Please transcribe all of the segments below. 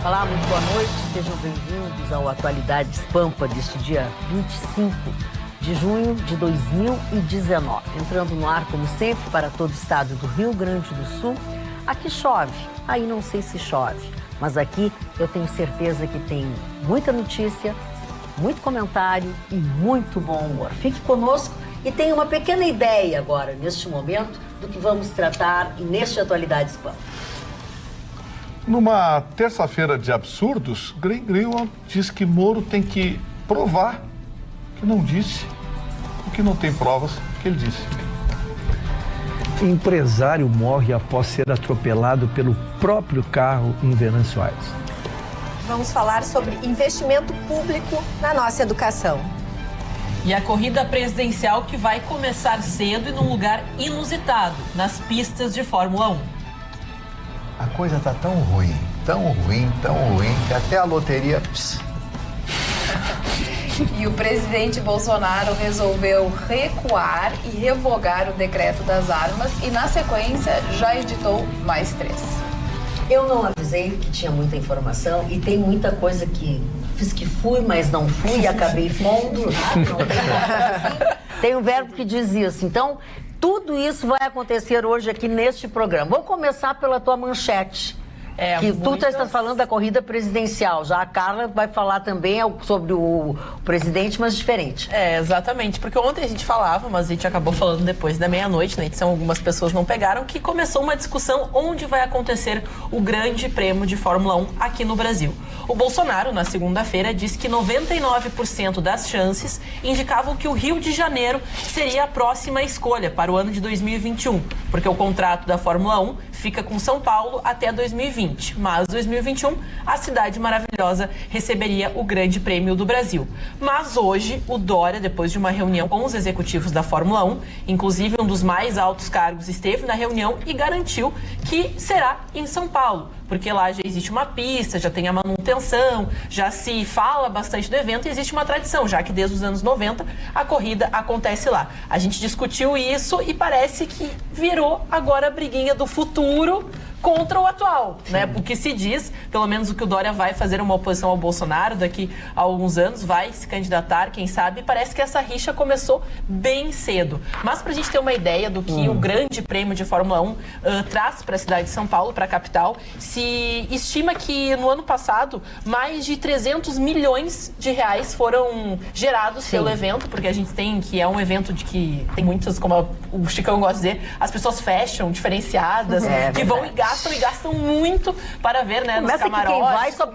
Olá, muito boa noite. Sejam bem-vindos ao Atualidades Pampa deste dia 25 de junho de 2019. Entrando no ar, como sempre, para todo o estado do Rio Grande do Sul. Aqui chove, aí não sei se chove, mas aqui eu tenho certeza que tem muita notícia, muito comentário e muito bom humor. Fique conosco e tenha uma pequena ideia agora, neste momento, do que vamos tratar neste Atualidades Pampa. Numa terça-feira de absurdos, Greenwald diz que Moro tem que provar que não disse, porque não tem provas que ele disse. Empresário morre após ser atropelado pelo próprio carro em Venâncio Aires. Vamos falar sobre investimento público na nossa educação. E a corrida presidencial que vai começar cedo e num lugar inusitado, nas pistas de Fórmula 1. A coisa tá tão ruim, que até a loteria... E o presidente Bolsonaro resolveu recuar e revogar o decreto das armas e, na sequência, já editou mais 3. Eu não avisei que tinha muita informação e tem muita coisa que fiz que fui, mas não fui e acabei pondo. Tem um verbo que diz isso. Então, tudo isso vai acontecer hoje aqui neste programa. Vou começar pela tua manchete. Que tu está falando da corrida presidencial. Já a Carla vai falar também sobre o presidente, mas diferente. Exatamente. Porque ontem a gente falava, mas a gente acabou falando depois da meia-noite, na edição algumas pessoas não pegaram, que começou uma discussão onde vai acontecer o grande prêmio de Fórmula 1 aqui no Brasil. O Bolsonaro, na segunda-feira, disse que 99% das chances indicavam que o Rio de Janeiro seria a próxima escolha para o ano de 2021, porque o contrato da Fórmula 1 fica com São Paulo até 2020. Mas 2021, a cidade maravilhosa receberia o Grande Prêmio do Brasil. Mas hoje, o Dória, depois de uma reunião com os executivos da Fórmula 1, inclusive um dos mais altos cargos esteve na reunião e garantiu que será em São Paulo, porque lá já existe uma pista, já tem a manutenção, já se fala bastante do evento e existe uma tradição, já que desde os anos 90 a corrida acontece lá. A gente discutiu isso e parece que virou agora a briguinha do futuro contra o atual, né? Porque se diz, pelo menos o que o Dória vai fazer uma oposição ao Bolsonaro daqui a alguns anos, vai se candidatar, quem sabe, parece que essa rixa começou bem cedo. Mas pra gente ter uma ideia do que o grande prêmio de Fórmula 1 traz para a cidade de São Paulo, para a capital, se estima que no ano passado mais de 300 milhões de reais foram gerados pelo evento, porque a gente tem que é um evento de que tem muitas, como o Chicão gosta de dizer, as pessoas fashion, diferenciadas, que vão e gastam muito para ver, né, nos camarotes. Que quem vai só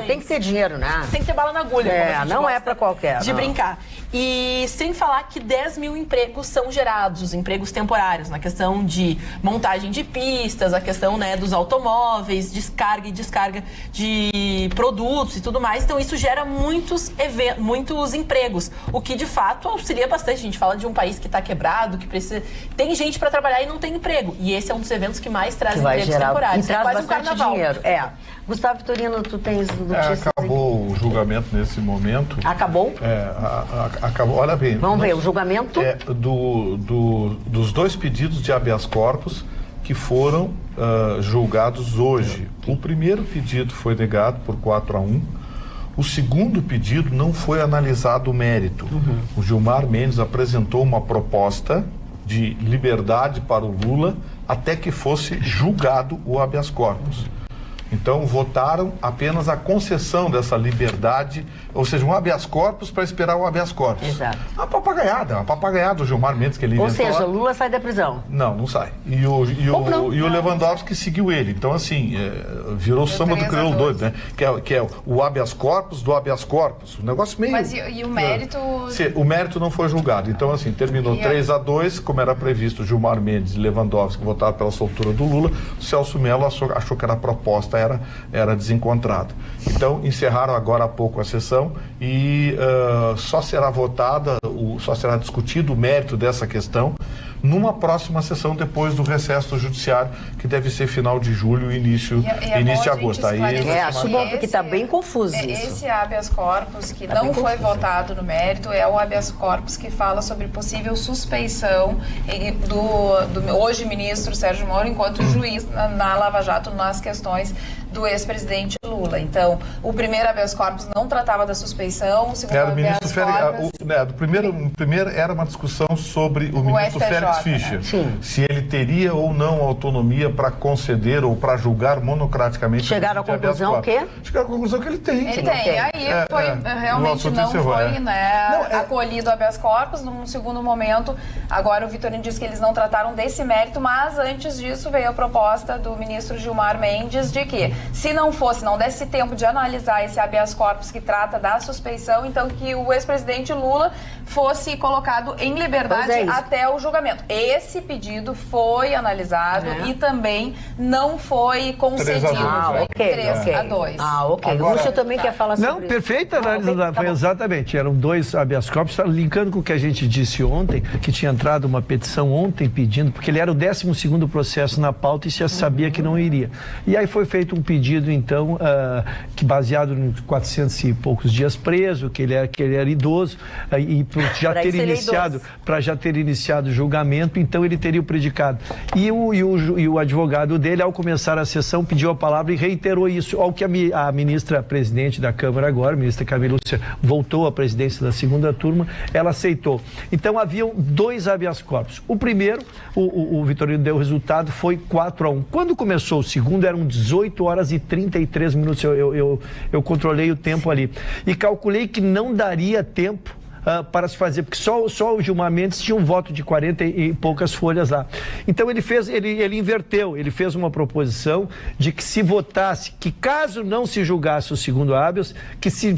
tem que ter dinheiro, né? Tem que ter bala na agulha. Não é para qualquer. De brincar. E sem falar que 10 mil empregos são gerados, empregos temporários, na questão de montagem de pistas, a questão, né, dos automóveis, descarga e descarga de produtos e tudo mais. Então isso gera muitos empregos, o que de fato auxilia bastante. A gente fala de um país que está quebrado, que precisa... Tem gente para trabalhar e não tem emprego. E esse é um dos eventos que mais traz empregos temporários. E traz quase bastante dinheiro. Gustavo Vitorino, tu tens notícias? Acabou o julgamento nesse momento. Acabou? Acabou. Olha bem. Vamos ver, o julgamento? Dos dois pedidos de habeas corpus que foram julgados hoje. O primeiro pedido foi negado por 4-1. O segundo pedido não foi analisado o mérito. O Gilmar Mendes apresentou uma proposta de liberdade para o Lula até que fosse julgado o habeas corpus. Então, votaram apenas a concessão dessa liberdade, ou seja, um habeas corpus para esperar o habeas corpus. Exato. Uma papagaiada do Gilmar Mendes que ele inventou. Ou seja, Lula sai da prisão. Não sai. E o Lewandowski seguiu ele. Então, assim, virou samba do crioulo doido, né? Que é o habeas corpus do habeas corpus. Um negócio meio... Mas e o mérito... O mérito não foi julgado. Então, assim, terminou 3-2, como era previsto, Gilmar Mendes e Lewandowski votaram pela soltura do Lula. O Celso Mello achou que era a proposta era desencontrada. Então, encerraram agora há pouco a sessão e só será discutido o mérito dessa questão numa próxima sessão depois do recesso do judiciário, que deve ser final de julho, início de agosto. Acho bom, porque está bem confuso isso. Esse habeas corpus que não foi votado no mérito é o habeas corpus que fala sobre possível suspeição do hoje ministro Sérgio Moro enquanto juiz na Lava Jato nas questões do ex-presidente Lula. Então, o primeiro habeas corpus não tratava da suspeição, o segundo habeas corpus... O primeiro era uma discussão sobre o ministro Félix Fischer, se ele teria ou não autonomia para conceder ou para julgar monocraticamente. Chegaram à conclusão o quê? Chegaram à conclusão que ele tem. Ele tem. E aí realmente não foi acolhido o habeas corpus. Num segundo momento, agora o Vitorino diz que eles não trataram desse mérito, mas antes disso veio a proposta do ministro Gilmar Mendes de que, se não desse tempo de analisar esse habeas corpus que trata da suspeição, então que o ex-presidente Lula fosse colocado em liberdade até o julgamento. Esse pedido foi analisado e também não foi concedido. 3-2. O Russo também quer falar sobre isso. Não, perfeita análise. Foi exatamente. Eram 2 habeas corpus, linkando com o que a gente disse ontem, que tinha entrado uma petição ontem pedindo, porque ele era o 12º processo na pauta e se sabia que não iria. E aí foi feito um pedido, então, que baseado em 400 e poucos dias preso, que ele era idoso, e para já ter iniciado o julgamento, então ele teria o predicado. E o advogado dele, ao começar a sessão, pediu a palavra e reiterou isso, ao que a ministra presidente da Câmara agora, a ministra Carmen Lúcia, voltou à presidência da segunda turma, ela aceitou. Então haviam 2 habeas corpus. O primeiro, o Vitorino deu o resultado, foi 4-1. Quando começou o segundo, eram 18 horas e 33 minutos. Eu controlei o tempo ali. E calculei que não daria tempo para se fazer, porque só o Gilmar Mendes tinha um voto de 40 e poucas folhas lá. Então ele inverteu, ele fez uma proposição de que se votasse, que caso não se julgasse o segundo habeas, que se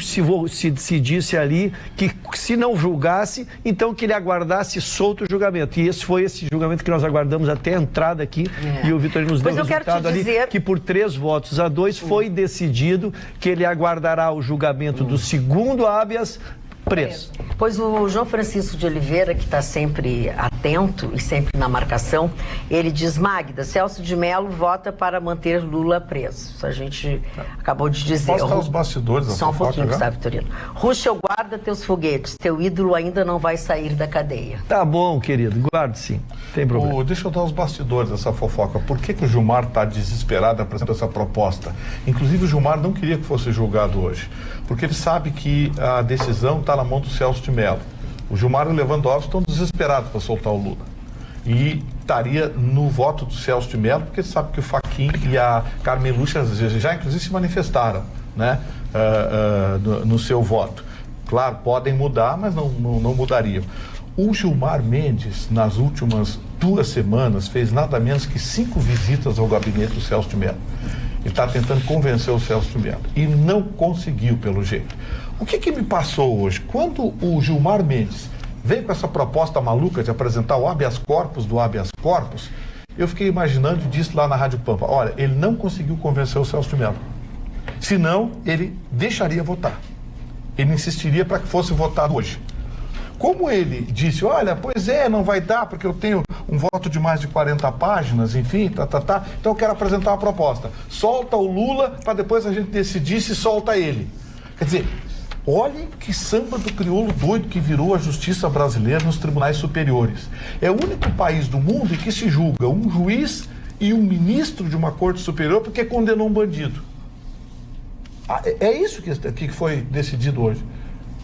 disse ali que se não julgasse, então que ele aguardasse solto o julgamento. E esse foi esse julgamento que nós aguardamos até a entrada aqui, e o Vitorino nos deu o resultado ali, que por 3-2 foi decidido que ele aguardará o julgamento do segundo habeas preso. Pois o João Francisco de Oliveira, que está sempre atento e sempre na marcação, ele diz: Magda, Celso de Mello vota para manter Lula preso. Isso a gente acabou de dizer. Posso estar os bastidores da Só um pouquinho, Gustavo Vitorino. Ruschel, guarda teus foguetes, teu ídolo ainda não vai sair da cadeia. Tá bom, querido, guarde sim, tem problema. Deixa eu dar os bastidores dessa fofoca. Por que o Gilmar está desesperado apresentando essa proposta? Inclusive o Gilmar não queria que fosse julgado hoje, porque ele sabe que a decisão está na mão do Celso de Mello. O Gilmar e o Lewandowski estão desesperados para soltar o Lula. E estaria no voto do Celso de Mello, porque ele sabe que o Fachin e a Carmen Lúcia já inclusive se manifestaram, né, no seu voto. Claro, podem mudar, mas não mudariam. O Gilmar Mendes, nas últimas 2 semanas, fez nada menos que 5 visitas ao gabinete do Celso de Mello. Ele está tentando convencer o Celso de Mello e não conseguiu, pelo jeito. O que me passou hoje? Quando o Gilmar Mendes veio com essa proposta maluca de apresentar o habeas corpus do habeas corpus, eu fiquei imaginando e disse lá na Rádio Pampa: olha, ele não conseguiu convencer o Celso de Mello. Senão, ele deixaria votar. Ele insistiria para que fosse votado hoje. Como ele disse: olha, pois não vai dar, porque eu tenho um voto de mais de 40 páginas, enfim, então eu quero apresentar uma proposta. Solta o Lula para depois a gente decidir se solta ele. Quer dizer, olhem que samba do crioulo doido que virou a justiça brasileira nos tribunais superiores. É o único país do mundo em que se julga um juiz e um ministro de uma corte superior porque condenou um bandido. É isso que foi decidido hoje.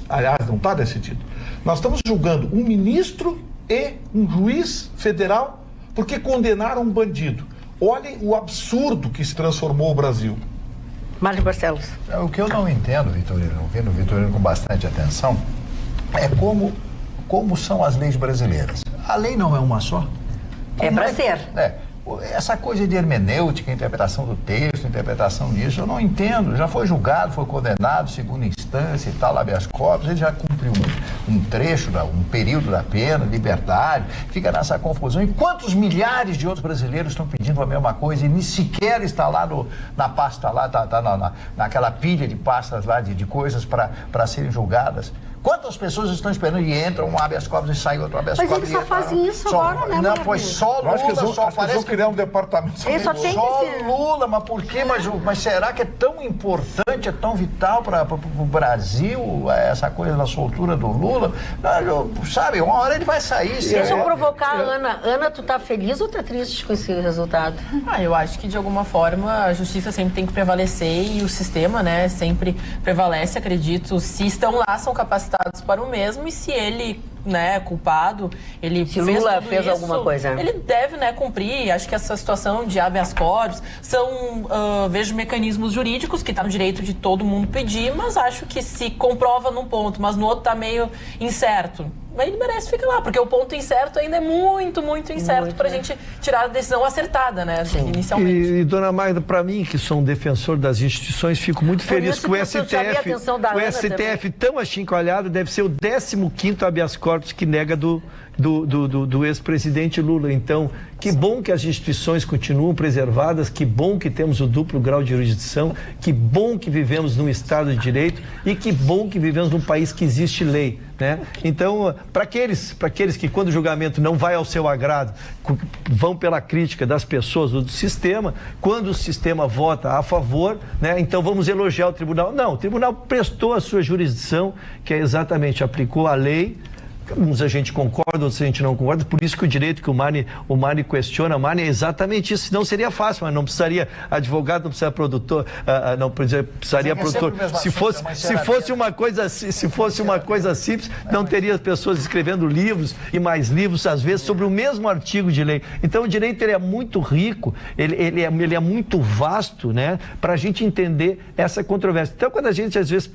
Aliás, não está decidido. Nós estamos julgando um ministro e um juiz federal porque condenaram um bandido. Olhem o absurdo que se transformou o Brasil. Márcio Barcelos. O que eu não entendo, Vitorino, ouvindo o Vitorino com bastante atenção, é como são as leis brasileiras. A lei não é uma só. É para ser. Essa coisa de hermenêutica, interpretação do texto, interpretação disso, eu não entendo. Já foi julgado, foi condenado, segunda instância e tal, habeas corpus, ele já cumpriu um trecho, um período da pena, liberdade, fica nessa confusão. E quantos milhares de outros brasileiros estão pedindo a mesma coisa e nem sequer está lá na pasta lá, naquela pilha de pastas lá de coisas para serem julgadas? Quantas pessoas estão esperando e entra um habeas corpus e sai outro habeas corpus? Mas eles só fazem isso agora, né? Não, pois só Lula, só parece vão criar um departamento. Só Lula, mas por quê? Mas será que é tão importante, é tão vital para o Brasil essa coisa da soltura do Lula? Sabe, uma hora ele vai sair. Deixa eu provocar a Ana. Ana, tu tá feliz ou tá triste com esse resultado? Eu acho que de alguma forma a justiça sempre tem que prevalecer e o sistema, né, sempre prevalece, acredito. Se estão lá, são capacitados para o mesmo, e se ele, né, é culpado, ele se Lula fez isso, alguma coisa, ele deve, né, cumprir. Acho que essa situação de habeas corpus são, vejo mecanismos jurídicos que está no direito de todo mundo pedir, mas acho que se comprova num ponto, mas no outro está meio incerto, ele merece ficar lá, porque o ponto incerto ainda é muito, muito incerto para a gente tirar a decisão acertada, né, inicialmente. E dona Magda, para mim, que sou um defensor das instituições, fico muito feliz que o STF tão achincalhado deve ser o 15º habeas corpus que nega do ex-presidente Lula. Então, que bom que as instituições continuam preservadas, que bom que temos o duplo grau de jurisdição, que bom que vivemos num Estado de Direito e que bom que vivemos num país que existe lei, né? Então, para aqueles que, quando o julgamento não vai ao seu agrado, vão pela crítica das pessoas ou do sistema, quando o sistema vota a favor, né? Então vamos elogiar o tribunal. Não, o tribunal prestou a sua jurisdição, que é exatamente, aplicou a lei. Uns a gente concorda, outros a gente não concorda, por isso que o direito que o Mani questiona, o Mani é exatamente isso, senão seria fácil, mas não precisaria advogado, não precisaria produtor, não precisaria produtor. Se fosse uma coisa simples, não teria pessoas escrevendo livros e mais livros, às vezes, sobre o mesmo artigo de lei. Então o direito ele é muito rico, ele é muito vasto, né, para a gente entender essa controvérsia. Então quando a gente às vezes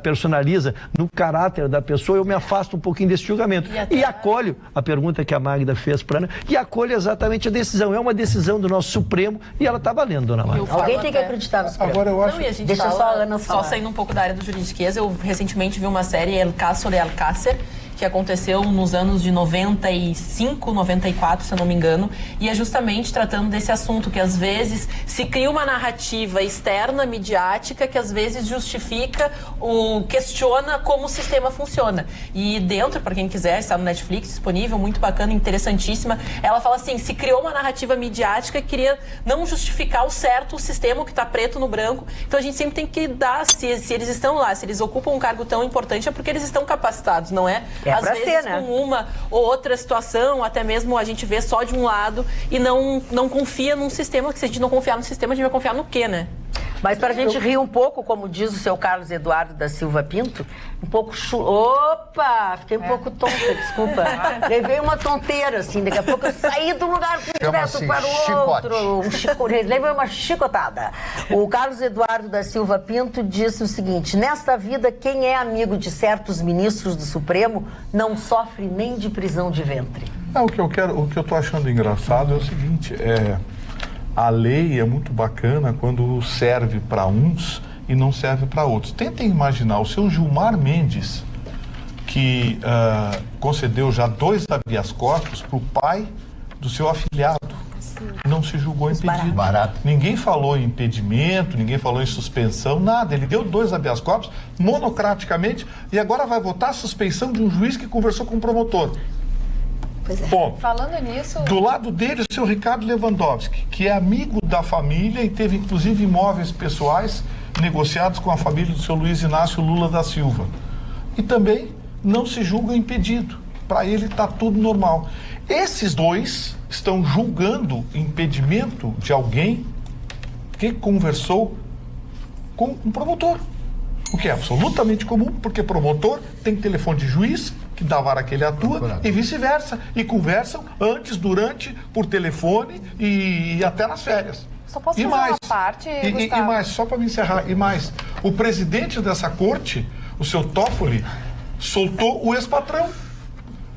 personaliza no caráter da pessoa, eu me afasto um pouquinho desse julgamento. E acolho a pergunta que a Magda fez para Ana, e acolho exatamente a decisão. É uma decisão do nosso Supremo e ela está valendo, dona Magda. Alguém tem que acreditar no Supremo. Agora eu acho... Deixa só a Ana falar. Só saindo um pouco da área do juridiquês, eu recentemente vi uma série, El Caso de Alcácer, que aconteceu nos anos de 95, 94, se eu não me engano, e é justamente tratando desse assunto, que às vezes se cria uma narrativa externa, midiática, que às vezes justifica ou questiona como o sistema funciona. E dentro, para quem quiser, está no Netflix, disponível, muito bacana, interessantíssima, ela fala assim, se criou uma narrativa midiática que queria não justificar o certo, o sistema que está preto no branco, então a gente sempre tem que dar, se eles estão lá, se eles ocupam um cargo tão importante, é porque eles estão capacitados, não é? Às vezes ser, né? Com uma ou outra situação, até mesmo a gente vê só de um lado e não confia num sistema, que se a gente não confiar no sistema, a gente vai confiar no quê, né? Mas para a gente rir um pouco, como diz o seu Carlos Eduardo da Silva Pinto, um pouco... Opa! Fiquei um pouco tonta, desculpa. Levei uma tonteira, assim, daqui a pouco eu saí do lugar direto para o outro. Levei uma chicotada. O Carlos Eduardo da Silva Pinto disse o seguinte, nesta vida, quem é amigo de certos ministros do Supremo não sofre nem de prisão de ventre. O que eu tô achando engraçado é o seguinte, a lei é muito bacana quando serve para uns e não serve para outros. Tentem imaginar o seu Gilmar Mendes, que concedeu já 2 habeas corpus para o pai do seu afilhado. Não se julgou impedido. Barato. Ninguém falou em impedimento, ninguém falou em suspensão, nada. Ele deu 2 habeas corpus monocraticamente e agora vai votar a suspeição de um juiz que conversou com o promotor. Pois é. Bom, falando nisso... Do lado dele, o seu Ricardo Lewandowski, que é amigo da família e teve, inclusive, imóveis pessoais negociados com a família do seu Luiz Inácio Lula da Silva. E também não se julga impedido. Para ele está tudo normal. Esses 2 estão julgando impedimento de alguém que conversou com um promotor. O que é absolutamente comum, porque promotor tem telefone de juiz, que da vara que ele atua, e vice-versa. E conversam antes, durante, por telefone e até nas férias. Só posso fazer uma parte, e mais, só para me encerrar, e mais, o presidente dessa corte, o seu Toffoli, soltou o ex-patrão,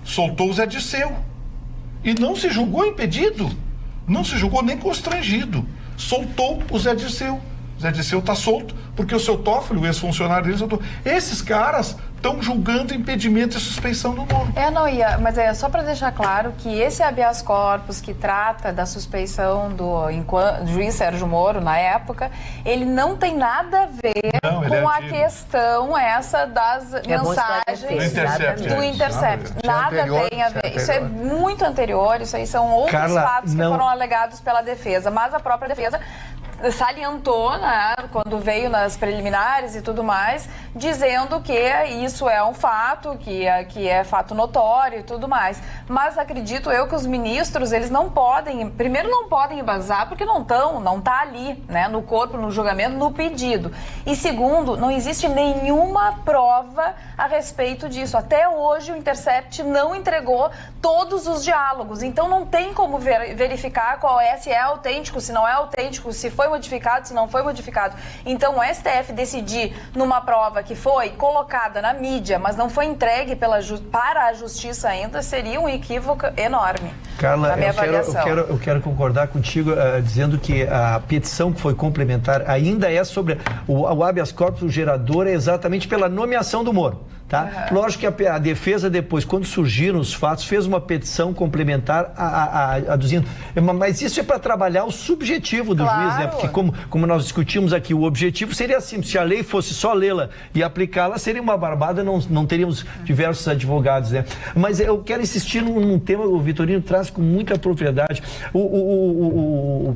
soltou o Zé Dirceu. E não se julgou impedido, não se julgou nem constrangido. Soltou o Zé Dirceu. O Zé Dirceu está solto porque o seu Toffoli, o ex-funcionário dele, soltou. Esses caras estão julgando impedimento e suspeição do Moro. Mas é só para deixar claro que esse habeas corpus que trata da suspeição do juiz Sérgio Moro, na época, ele não tem nada a ver com a questão essa das mensagens do Intercept. Nada tem a ver. Isso é muito anterior, isso aí são outros fatos que foram alegados pela defesa, mas a própria defesa salientou, né, quando veio nas preliminares e tudo mais, dizendo que isso é um fato, que é fato notório e tudo mais. Mas acredito eu que os ministros, eles não podem, primeiro não podem embasar, porque não está ali, né, no corpo, no julgamento, no pedido. E segundo, não existe nenhuma prova a respeito disso. Até hoje o Intercept não entregou todos os diálogos, então não tem como verificar se é autêntico, se não é autêntico, se foi modificado, se não foi modificado. Então o STF decidir numa prova que foi colocada na mídia, mas não foi entregue para a justiça ainda, seria um equívoco enorme. Carla, eu quero concordar contigo, dizendo que a petição que foi complementar ainda é sobre o habeas corpus, o gerador é exatamente pela nomeação do Moro. Tá? Lógico que a defesa depois, quando surgiram os fatos, fez uma petição complementar aduzindo. Mas isso é para trabalhar o subjetivo do juiz, né? Porque como nós discutimos aqui, o objetivo seria assim, se a lei fosse só lê-la e aplicá-la, seria uma barbada, não teríamos diversos advogados, né? Mas eu quero insistir num tema que o Vitorino traz com muita propriedade. O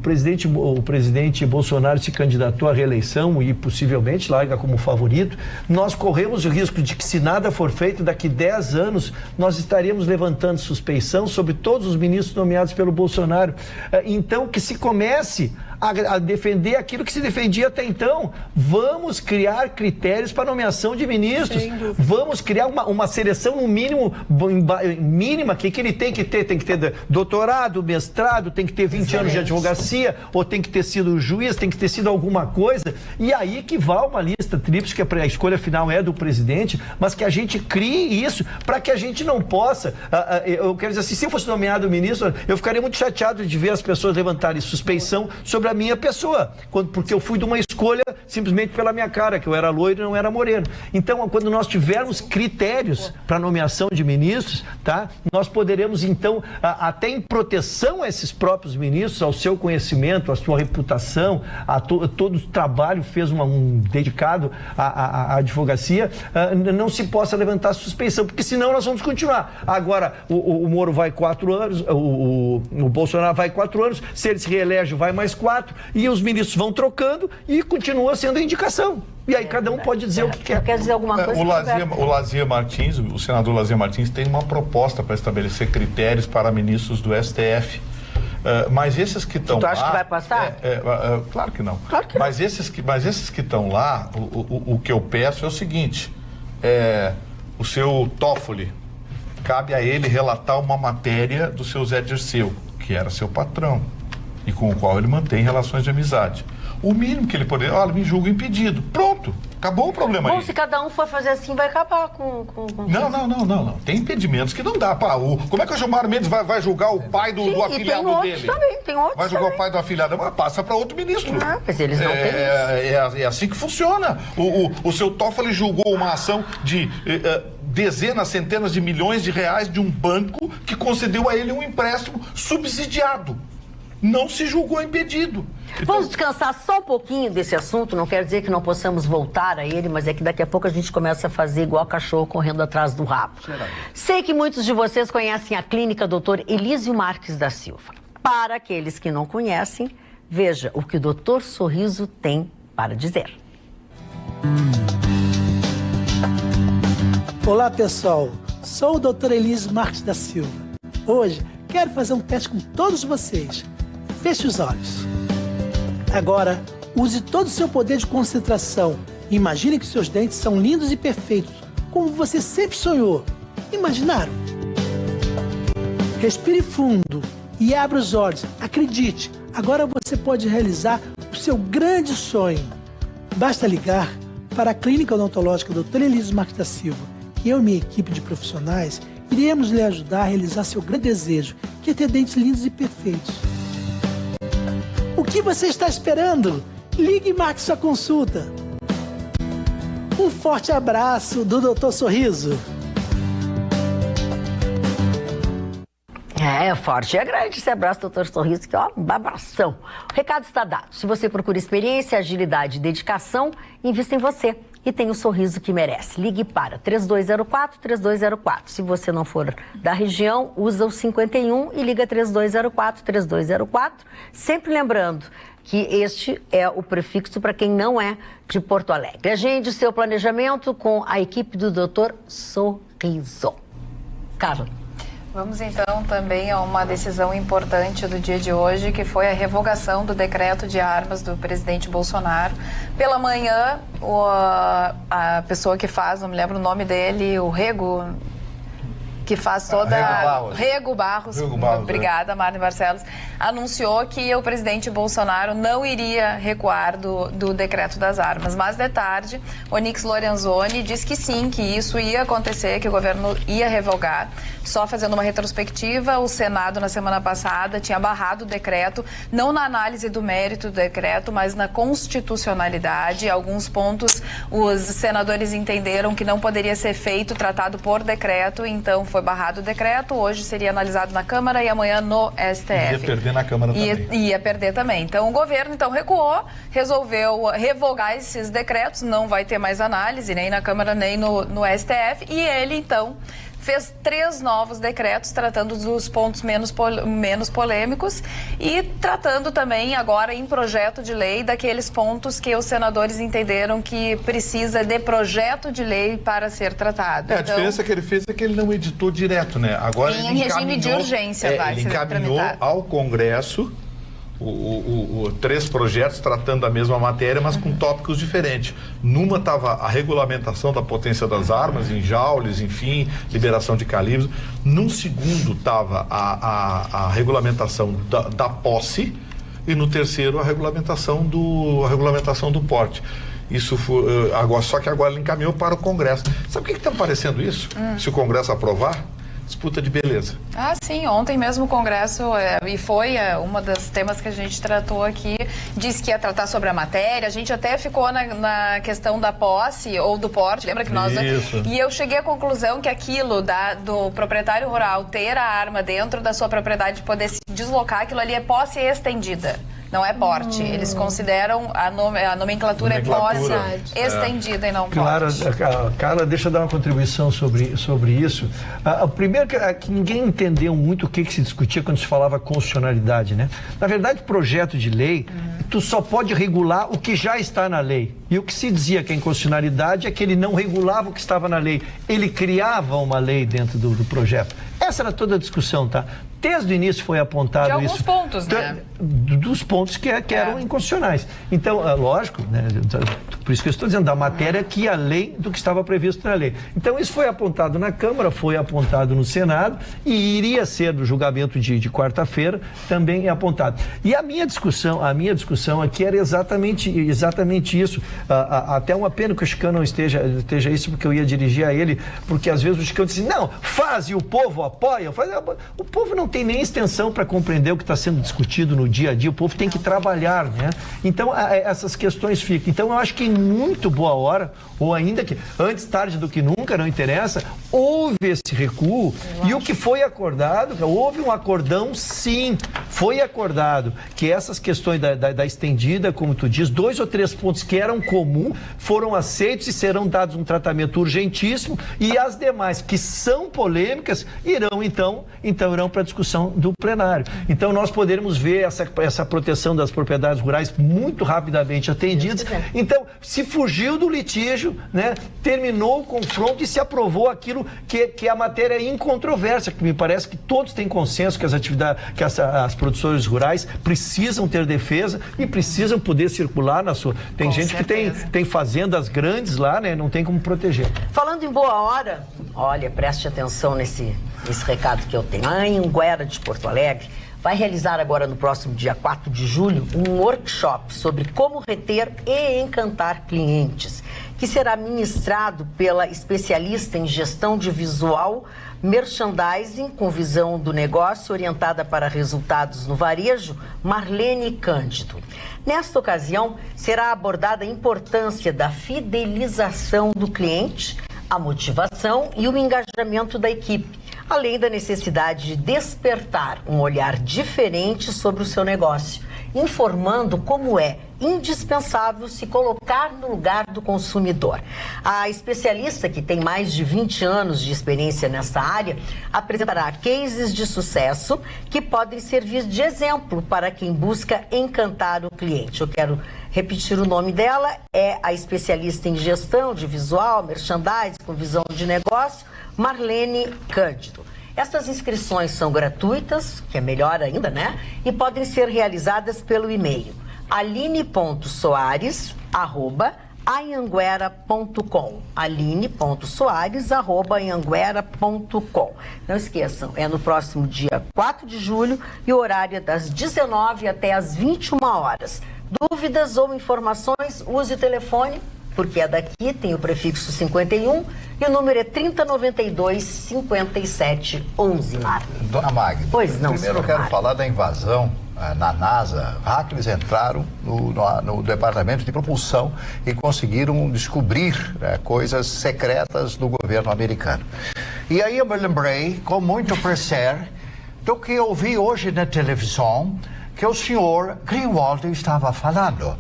presidente Bolsonaro se candidatou à reeleição e possivelmente larga como favorito. Nós corremos o risco de que, se nada for feito, daqui 10 anos, nós estaríamos levantando suspeição sobre todos os ministros nomeados pelo Bolsonaro. Então, que se comece a defender aquilo que se defendia até então. Vamos criar critérios para nomeação de ministros. Vamos criar uma seleção, no mínimo, mínima, que ele tem que ter. Tem que ter doutorado, mestrado, tem que ter 20 anos de advocacia, ou tem que ter sido juiz, tem que ter sido alguma coisa. E aí que vá uma lista tríplice, que a escolha final é do presidente, mas que a gente crie isso para que a gente não possa... eu quero dizer assim, se eu fosse nomeado ministro, eu ficaria muito chateado de ver as pessoas levantarem suspeição sobre a minha pessoa, porque eu fui de uma escolha simplesmente pela minha cara, que eu era loiro e não era moreno. Então, quando nós tivermos critérios para nomeação de ministros, tá, nós poderemos, então, até em proteção a esses próprios ministros, ao seu conhecimento, à sua reputação, a todo o trabalho fez dedicado à advocacia, não se possa levantar suspeição, porque senão nós vamos continuar. Agora, o Moro vai 4 anos, o Bolsonaro vai 4 anos, se ele se reelege, vai mais 4, e os ministros vão trocando e continua sendo a indicação. E aí cada um pode dizer o que quer. Quer dizer alguma coisa? O Lazier Martins, o senador Lazier Martins, tem uma proposta para estabelecer critérios para ministros do STF. Mas esses que estão lá... Tu acha que vai passar? Claro que não. Claro que não. Mas esses que estão lá, o que eu peço é o seguinte, o seu Toffoli, cabe a ele relatar uma matéria do seu Zé Dirceu, que era seu patrão, e com o qual ele mantém relações de amizade. O mínimo que ele poderia... Olha, me julga impedido. Pronto. Acabou o problema aí. Bom, se cada um for fazer assim, vai acabar com... Não. Tem impedimentos que não dá. Como é que o Gilmar Mendes vai julgar o pai do afilhado dele? Tem outros vai julgar o pai do afilhado, mas passa para outro ministro. Não, mas eles não têm isso. É assim que funciona. O seu Toffoli julgou uma ação de dezenas, centenas de milhões de reais de um banco que concedeu a ele um empréstimo subsidiado. Não se julgou impedido. Então... Vamos descansar só um pouquinho desse assunto, não quer dizer que não possamos voltar a ele, mas é que daqui a pouco a gente começa a fazer igual cachorro correndo atrás do rabo. Sei que muitos de vocês conhecem a clínica Dr. Elísio Marques da Silva. Para aqueles que não conhecem, veja o que o Dr. Sorriso tem para dizer. Olá, pessoal. Sou o Dr. Elísio Marques da Silva. Hoje, quero fazer um teste com todos vocês. Feche os olhos. Agora, use todo o seu poder de concentração. Imagine que seus dentes são lindos e perfeitos, como você sempre sonhou. Imaginaram? Respire fundo e abra os olhos. Acredite, agora você pode realizar o seu grande sonho. Basta ligar para a Clínica Odontológica Dr. Elísio Marques da Silva, que eu e minha equipe de profissionais iremos lhe ajudar a realizar seu grande desejo, que é ter dentes lindos e perfeitos. O que você está esperando? Ligue e marque sua consulta. Um forte abraço do Dr. Sorriso. Forte é grande esse abraço, doutor Sorriso, que ó, um abração. O recado está dado. Se você procura experiência, agilidade e dedicação, invista em você e tem o sorriso que merece. Ligue para 3204-3204. Se você não for da região, usa o 51 e liga 3204-3204. Sempre lembrando que este é o prefixo para quem não é de Porto Alegre. Agende o seu planejamento com a equipe do doutor Sorriso. Carla. Vamos então também a uma decisão importante do dia de hoje, que foi a revogação do decreto de armas do presidente Bolsonaro. Pela manhã, a pessoa que faz, não me lembro o nome dele, o Rego, que faz toda... Rego Barros. Obrigada, Marne Barcelos. Anunciou que o presidente Bolsonaro não iria recuar do decreto das armas. Mas, de tarde, Onyx Lorenzoni disse que sim, que isso ia acontecer, que o governo ia revogar. Só fazendo uma retrospectiva, o Senado, na semana passada, tinha barrado o decreto, não na análise do mérito do decreto, mas na constitucionalidade. Alguns pontos os senadores entenderam que não poderia ser feito, tratado por decreto, então foi barrado o decreto. Hoje seria analisado na Câmara e amanhã no STF. Ia perder na Câmara também. Ia perder também. Então o governo recuou, resolveu revogar esses decretos, não vai ter mais análise nem na Câmara nem no STF, e ele então fez 3 novos decretos tratando dos pontos menos polêmicos e tratando também agora em projeto de lei daqueles pontos que os senadores entenderam que precisa de projeto de lei para ser tratado. A diferença que ele fez é que ele não editou direto, né? Agora em regime de urgência vai ele encaminhou ao Congresso 3 projetos tratando da mesma matéria, mas com tópicos diferentes. Numa estava a regulamentação da potência das armas, em joules, enfim, liberação de calibres. Num segundo estava a regulamentação da posse, e no terceiro a regulamentação do porte. Isso foi, agora, só que agora ele encaminhou para o Congresso. Sabe o que está parecendo isso? Se o Congresso aprovar, disputa de beleza. Sim, ontem mesmo o Congresso, e foi uma das temas que a gente tratou aqui, disse que ia tratar sobre a matéria, a gente até ficou na questão da posse ou do porte, lembra que nós... Isso. E eu cheguei à conclusão que aquilo do proprietário rural ter a arma dentro da sua propriedade, poder se deslocar, aquilo ali é posse estendida. Não é porte. Eles consideram a nomenclatura é posse estendida e não porte. Carla, deixa eu dar uma contribuição sobre isso. O primeiro que ninguém entendeu muito o que se discutia quando se falava constitucionalidade, né? Na verdade, projeto de lei, tu só pode regular o que já está na lei. E o que se dizia que a inconstitucionalidade é que ele não regulava o que estava na lei. Ele criava uma lei dentro do projeto. Essa era toda a discussão, tá? Desde o início foi apontado isso. De alguns pontos, né? Dos pontos que eram inconstitucionais. Então, lógico, né? Por isso que eu estou dizendo, da matéria que ia além do que estava previsto na lei. Então, isso foi apontado na Câmara, foi apontado no Senado e iria ser do julgamento de quarta-feira, também é apontado. E a minha discussão aqui era exatamente isso. Até uma pena que o Chicão não esteja isso, porque eu ia dirigir a ele, porque às vezes o Chicão disse, não, faz e o povo apoia. O povo não tem nem extensão para compreender o que está sendo discutido no dia a dia, o povo tem que trabalhar, né? Então, essas questões ficam. Então, eu acho que em muito boa hora, ou ainda que antes tarde do que nunca, não interessa, houve esse recuo e o que foi acordado, houve um acordão, sim, foi acordado que essas questões da estendida, como tu diz, 2 ou 3 pontos que eram comum, foram aceitos e serão dados um tratamento urgentíssimo, e as demais que são polêmicas irão para a discussão do plenário. Então, nós poderemos ver essa proteção das propriedades rurais muito rapidamente atendidas. Então, se fugiu do litígio, né, terminou o confronto e se aprovou aquilo que a matéria é incontrovérsia, que me parece que todos têm consenso que as produções rurais precisam ter defesa e precisam poder circular na sua... Tem gente que tem fazendas grandes lá, né, não tem como proteger. Falando em boa hora, olha, preste atenção nesse recado que eu tenho. A Anhanguera de Porto Alegre vai realizar agora no próximo dia 4 de julho um workshop sobre como reter e encantar clientes, que será ministrado pela especialista em gestão de visual Merchandising com visão do negócio orientada para resultados no varejo, Marlene Cândido. Nesta ocasião, será abordada a importância da fidelização do cliente, a motivação e o engajamento da equipe, além da necessidade de despertar um olhar diferente sobre o seu negócio, informando como é indispensável se colocar no lugar do consumidor. A especialista, que tem mais de 20 anos de experiência nessa área, apresentará cases de sucesso que podem servir de exemplo para quem busca encantar o cliente. Eu quero repetir o nome dela, é a especialista em gestão de visual, merchandising com visão de negócio, Marlene Cândido. Estas inscrições são gratuitas, que é melhor ainda, né? E podem ser realizadas pelo e-mail aline.soares@anhanguera.com aline.soares@anhanguera.com. Não esqueçam, é no próximo dia 4 de julho e o horário é das 19 até as 21 horas. Dúvidas ou informações, use o telefone, porque é daqui, tem o prefixo 51 e o número é 3092-5711, Marcos. Dona Magda, pois não, primeiro eu quero falar da invasão na NASA. Hackers entraram no departamento de propulsão e conseguiram descobrir coisas secretas do governo americano. E aí eu me lembrei, com muito prazer, do que eu vi hoje na televisão, que o senhor Greenwald estava falando.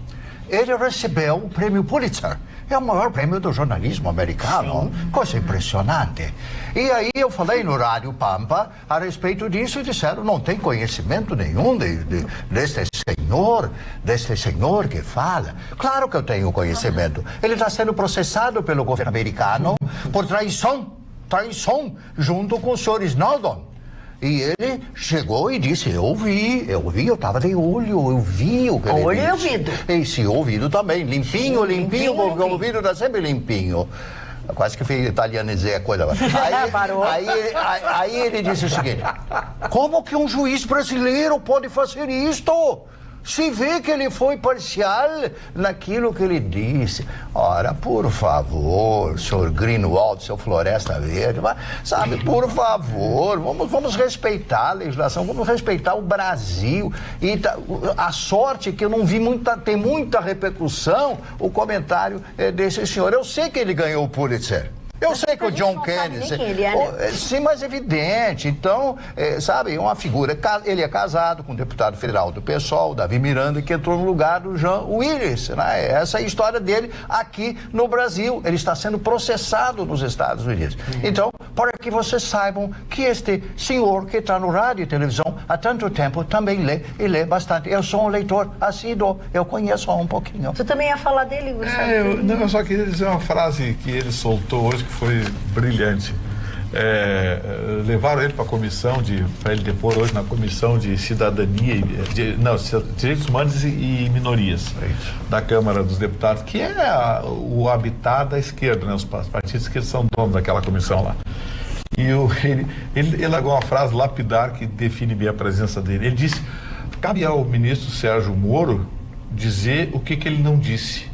Ele recebeu o prêmio Pulitzer. É o maior prêmio do jornalismo americano. Sim. Coisa impressionante. E aí eu falei no Rádio Pampa a respeito disso e disseram, não tem conhecimento nenhum deste senhor que fala. Claro que eu tenho conhecimento. Ele está sendo processado pelo governo americano por traição junto com o senhor Snowden. E ele chegou e disse, eu vi, eu estava de olho, eu vi o que ele olho disse. E ouvido. Esse ouvido também, limpinho, porque o ouvido está sempre limpinho. Quase que fui italianizei a coisa. Aí ele disse o seguinte, como que um juiz brasileiro pode fazer isto? Se vê que ele foi parcial naquilo que ele disse. Ora, por favor, senhor Greenwald, seu Floresta Verde, sabe, por favor, vamos respeitar a legislação, vamos respeitar o Brasil. E a sorte que eu não vi tem muita repercussão o comentário desse senhor. Eu sei que ele ganhou o Pulitzer. Eu sei que o John Kennedy... Sim, mas é evidente. Então, sabe, uma figura... Ele é casado com o deputado federal do PSOL, Davi Miranda, que entrou no lugar do Jean Willis. Né? Essa é a história dele aqui no Brasil. Ele está sendo processado nos Estados Unidos. Então, para que vocês saibam que este senhor que está no rádio e televisão há tanto tempo também lê, e lê bastante. Eu sou um leitor assíduo, eu conheço um pouquinho. Você também ia falar dele, Gustavo? Eu só queria dizer uma frase que ele soltou hoje, que foi brilhante. Levaram ele para a comissão para ele depor hoje na comissão de cidadania, direitos humanos e minorias da Câmara dos Deputados, que é o habitat da esquerda, né? Os partidos de esquerda são donos daquela comissão lá. E ele largou uma frase lapidar que define bem a presença dele. Ele disse, cabe ao ministro Sérgio Moro dizer o que ele não disse.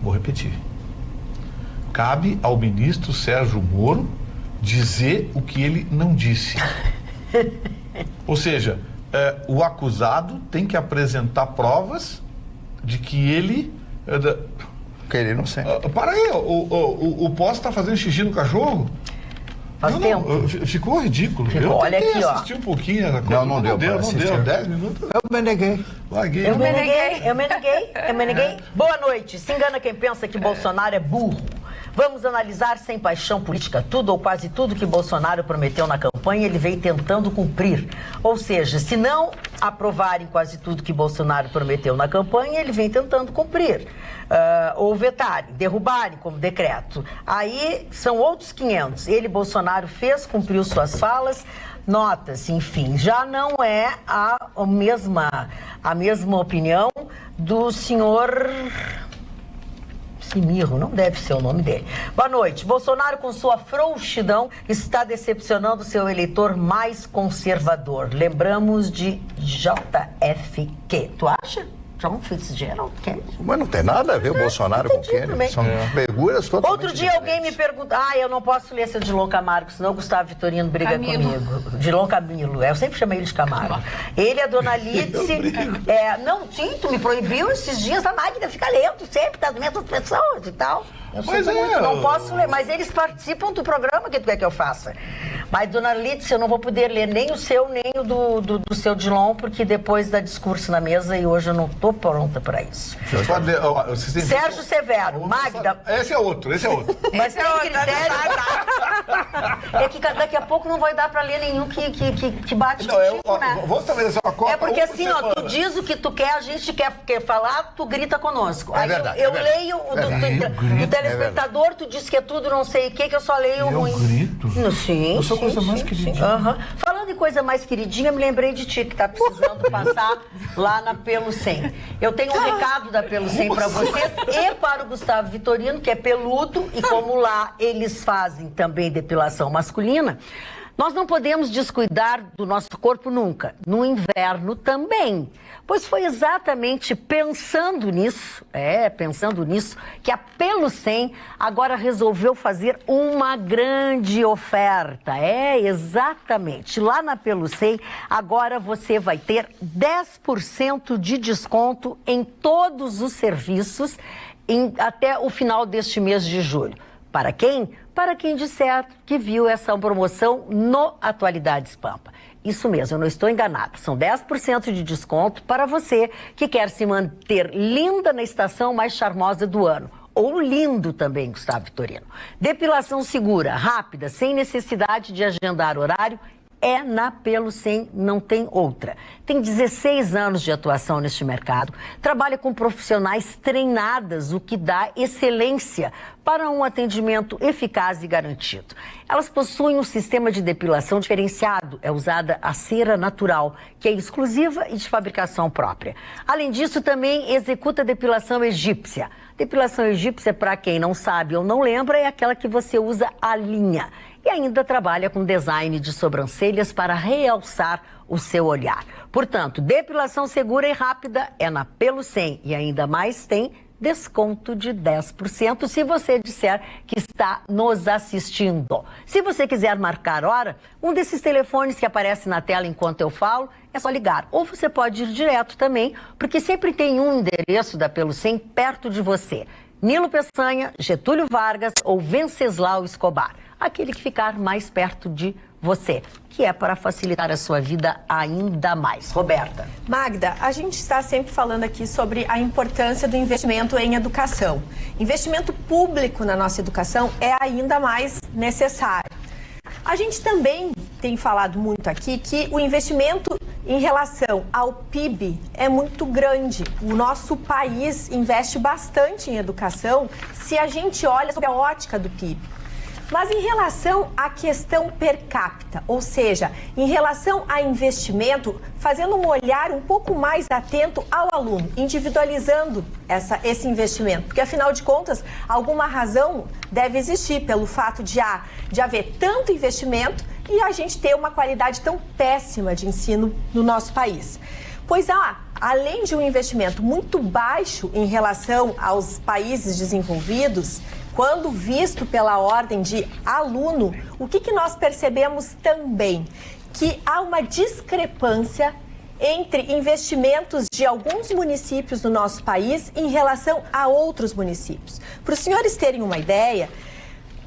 Vou repetir. Cabe ao ministro Sérgio Moro dizer o que ele não disse. Ou seja, o acusado tem que apresentar provas de que ele... que ele não sente. Para aí, o Posse está fazendo xixi no cachorro? Faz tempo. Ficou ridículo. Eu olha aqui, assistir um pouquinho. Não deu 10 minutos. Eu me neguei. Eu me neguei. Boa noite. Se engana quem pensa que Bolsonaro é burro. Vamos analisar sem paixão política tudo ou quase tudo que Bolsonaro prometeu na campanha, ele vem tentando cumprir. Ou seja, se não aprovarem quase tudo que Bolsonaro prometeu na campanha, ele vem tentando cumprir. Ou vetarem, derrubarem como decreto. Aí são outros 500. Ele, Bolsonaro, cumpriu suas falas, nota-se, enfim, já não é a mesma opinião do senhor... Simirro, não deve ser o nome dele. Boa noite. Bolsonaro, com sua frouxidão, está decepcionando seu eleitor mais conservador. Lembramos de JFQ. Tu acha? John Fitzgerald Kennedy. Mas não tem nada a ver o Bolsonaro com o Kennedy. São figuras totalmente Outro dia alguém me pergunta, eu não posso ler seu Dilon Camargo, senão o Gustavo Vitorino briga comigo. Dilon Camilo, eu sempre chamei ele de Camargo. Ele e a dona Lídice, não, sim, tu me proibiu esses dias, a Magda fica lendo sempre, tá do outras pessoas e tal. Eu não posso ler, mas eles participam do programa que tu quer que eu faça. Mas, dona Lídice, eu não vou poder ler nem o seu, nem o do seu Dilon, porque depois dá discurso na mesa e hoje eu não estou pronta para isso. Sérgio Severo, Magda... Esse é outro. Mas tem critério... É que daqui a pouco não vai dar para ler nenhum que bate contigo, né? Vou estabelecer uma cota. É porque assim, tu diz o que tu quer, a gente quer falar, tu grita conosco. É aí verdade, eu leio o telespectador, tu diz que é tudo não sei o que eu só leio o ruim. Eu grito? Sim. Eu sou coisa mais queridinha. Falando em coisa mais queridinha, me lembrei de ti, que tá precisando passar lá na Pelo 100. Eu tenho um recado da Pelo 100 para vocês e para o Gustavo Vitorino, que é peludo, e como lá eles fazem também depilação masculina, nós não podemos descuidar do nosso corpo nunca, no inverno também. Pois foi exatamente pensando nisso, que a Pelo 100 agora resolveu fazer uma grande oferta. Exatamente. Lá na Pelo 100, agora você vai ter 10% de desconto em todos os serviços até o final deste mês de julho. Para quem? Para quem disser que viu essa promoção no Atualidades Pampa. Isso mesmo, eu não estou enganada. São 10% de desconto para você que quer se manter linda na estação mais charmosa do ano. Ou lindo também, Gustavo Vitorino. Depilação segura, rápida, sem necessidade de agendar horário. É na Pelo 100, não tem outra. Tem 16 anos de atuação neste mercado, trabalha com profissionais treinadas, o que dá excelência para um atendimento eficaz e garantido. Elas possuem um sistema de depilação diferenciado, é usada a cera natural, que é exclusiva e de fabricação própria. Além disso, também executa depilação egípcia. Depilação egípcia, para quem não sabe ou não lembra, é aquela que você usa a linha. E ainda trabalha com design de sobrancelhas para realçar o seu olhar. Portanto, depilação segura e rápida é na Pelo 100 e ainda mais tem desconto de 10% se você disser que está nos assistindo. Se você quiser marcar hora, um desses telefones que aparece na tela enquanto eu falo, é só ligar. Ou você pode ir direto também, porque sempre tem um endereço da Pelo 100 perto de você. Nilo Peçanha, Getúlio Vargas ou Venceslau Escobar. Aquele que ficar mais perto de você, que é para facilitar a sua vida ainda mais. Roberta. Magda, a gente está sempre falando aqui sobre a importância do investimento em educação. Investimento público na nossa educação é ainda mais necessário. A gente também tem falado muito aqui que o investimento em relação ao PIB é muito grande. O nosso país investe bastante em educação se a gente olha sobre a ótica do PIB. Mas em relação à questão per capita, ou seja, em relação a investimento, fazendo um olhar um pouco mais atento ao aluno, individualizando esse investimento. Porque, afinal de contas, alguma razão deve existir pelo fato de haver tanto investimento e a gente ter uma qualidade tão péssima de ensino no nosso país. Pois além de um investimento muito baixo em relação aos países desenvolvidos, quando visto pela ordem de aluno, o que nós percebemos também? Que há uma discrepância entre investimentos de alguns municípios do nosso país em relação a outros municípios. Para os senhores terem uma ideia,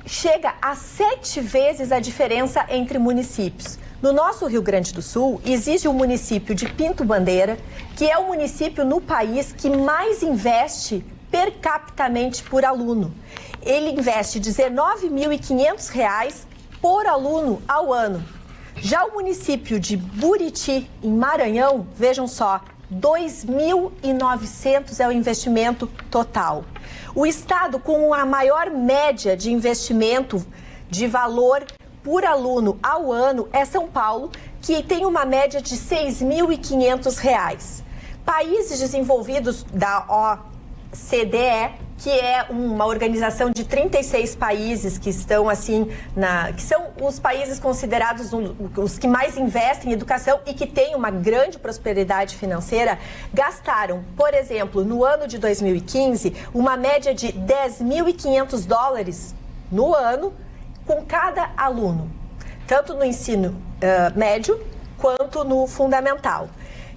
chega a 7 vezes a diferença entre municípios. No nosso Rio Grande do Sul, existe o município de Pinto Bandeira, que é o município no país que mais investe per capitamente por aluno. Ele investe R$ 19.500 por aluno ao ano. Já o município de Buriti, em Maranhão, vejam só, 2.900 é o investimento total. O estado com a maior média de investimento de valor por aluno ao ano é São Paulo, que tem uma média de R$ 6.500. Países desenvolvidos da OCDE, que é uma organização de 36 países que estão assim, que são os países considerados os que mais investem em educação e que têm uma grande prosperidade financeira, gastaram, por exemplo, no ano de 2015, uma média de $10.500 no ano com cada aluno, tanto no ensino médio quanto no fundamental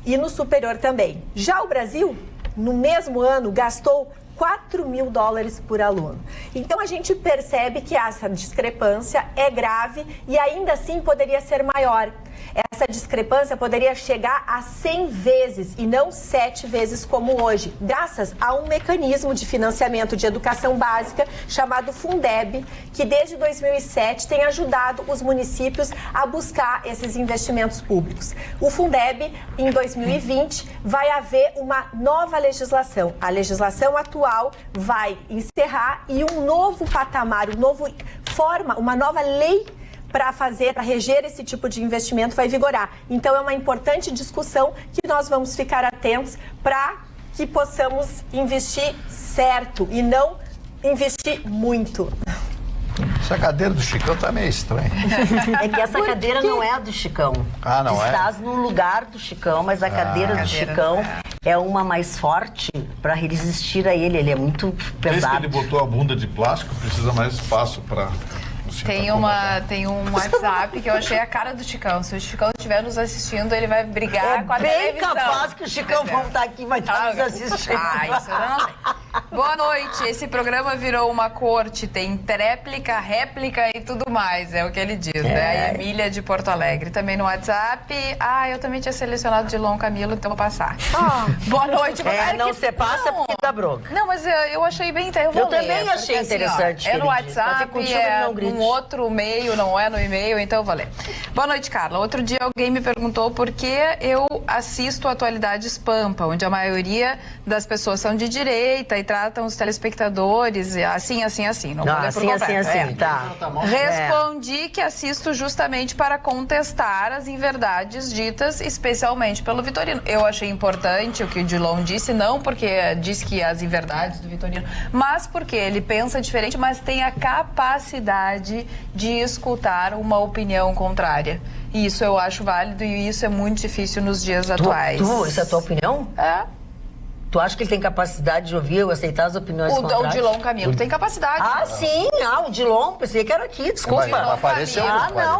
e no superior também. Já o Brasil, no mesmo ano, gastou $4.000 por aluno. Então a gente percebe que essa discrepância é grave e ainda assim poderia ser maior. Essa discrepância poderia chegar a 100 vezes e não 7 vezes como hoje, graças a um mecanismo de financiamento de educação básica chamado Fundeb, que desde 2007 tem ajudado os municípios a buscar esses investimentos públicos. O Fundeb, em 2020, vai haver uma nova legislação. A legislação atual vai encerrar e um novo patamar, uma nova lei para reger esse tipo de investimento vai vigorar. Então é uma importante discussão que nós vamos ficar atentos para que possamos investir certo e não investir muito. Essa cadeira do Chicão tá meio estranha. É que essa cadeira não é a do Chicão. Ah, não é? Estás no lugar do Chicão, mas a cadeira do Chicão é uma mais forte para resistir a ele. Ele é muito pesado. Desde que ele botou a bunda de plástico, precisa mais espaço para... Tem um WhatsApp que eu achei a cara do Chicão. Se o Chicão estiver nos assistindo, ele vai brigar com a televisão. É bem capaz que o Chicão voltar aqui e vai estar nos assistindo. Isso eu não sei. Boa noite. Esse programa virou uma corte. Tem tréplica, réplica e tudo mais. É o que ele diz, né? A Emília de Porto Alegre. Também no WhatsApp. Eu também tinha selecionado Dilon Camilo, então vou passar. Boa noite. Não você passa porque dá bronca. Não, mas eu achei bem interessante. Eu também achei interessante. É no WhatsApp, num outro meio, não é no e-mail, então eu vou ler. Boa noite, Carla. Outro dia alguém me perguntou por que eu assisto Atualidades Pampa, onde a maioria das pessoas são de direita e tratam os telespectadores assim. Não vou ler por completo. Tá. Respondi que assisto justamente para contestar as inverdades ditas especialmente pelo Vitorino. Eu achei importante o que o Dilon disse, não porque disse que as inverdades do Vitorino, mas porque ele pensa diferente, mas tem a capacidade de escutar uma opinião contrária. E isso eu acho válido e isso é muito difícil nos dias atuais. Isso é a tua opinião? É. Tu acha que ele tem capacidade de ouvir ou aceitar as opiniões contrárias? O Dilon Camilo tem capacidade. Sim. O Dilon, pensei que era aqui, desculpa. Apareceu.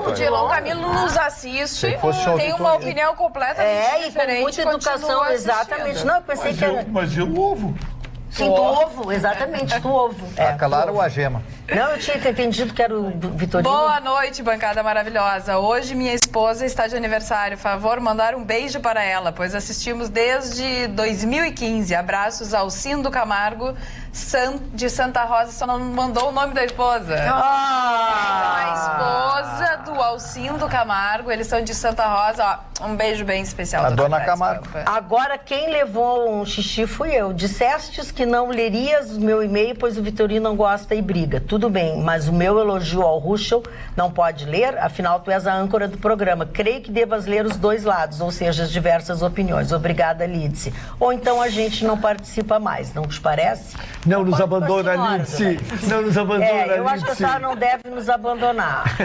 O Dilon Camilo nos assiste, tem uma opinião completamente diferente. E com muita educação, exatamente. Não, eu pensei que era... Mas eu ovo. Sim, do ovo, exatamente, do ovo. A Clara ou a Gema? Não, eu tinha entendido que era o Vitorino. Boa noite, bancada maravilhosa. Hoje minha esposa está de aniversário. Favor, mandar um beijo para ela, pois assistimos desde 2015. Abraços ao Cindo Camargo, de Santa Rosa. Só não mandou o nome da esposa. A esposa do Alcindo Camargo, eles são de Santa Rosa. Um beijo bem especial. A dona Camargo. Agora, quem levou um xixi fui eu. Dissestes que não lerias o meu e-mail, pois o Vitorino não gosta e briga. Tudo bem, mas o meu elogio ao Ruschel não pode ler, afinal tu és a âncora do programa. Creio que devas ler os dois lados, ou seja, as diversas opiniões. Obrigada, Lídice. Ou então a gente não participa mais, não te parece? Não nos abandona, Lídice. Não nos abandona, Lídice. Eu acho que a senhora não deve nos abandonar.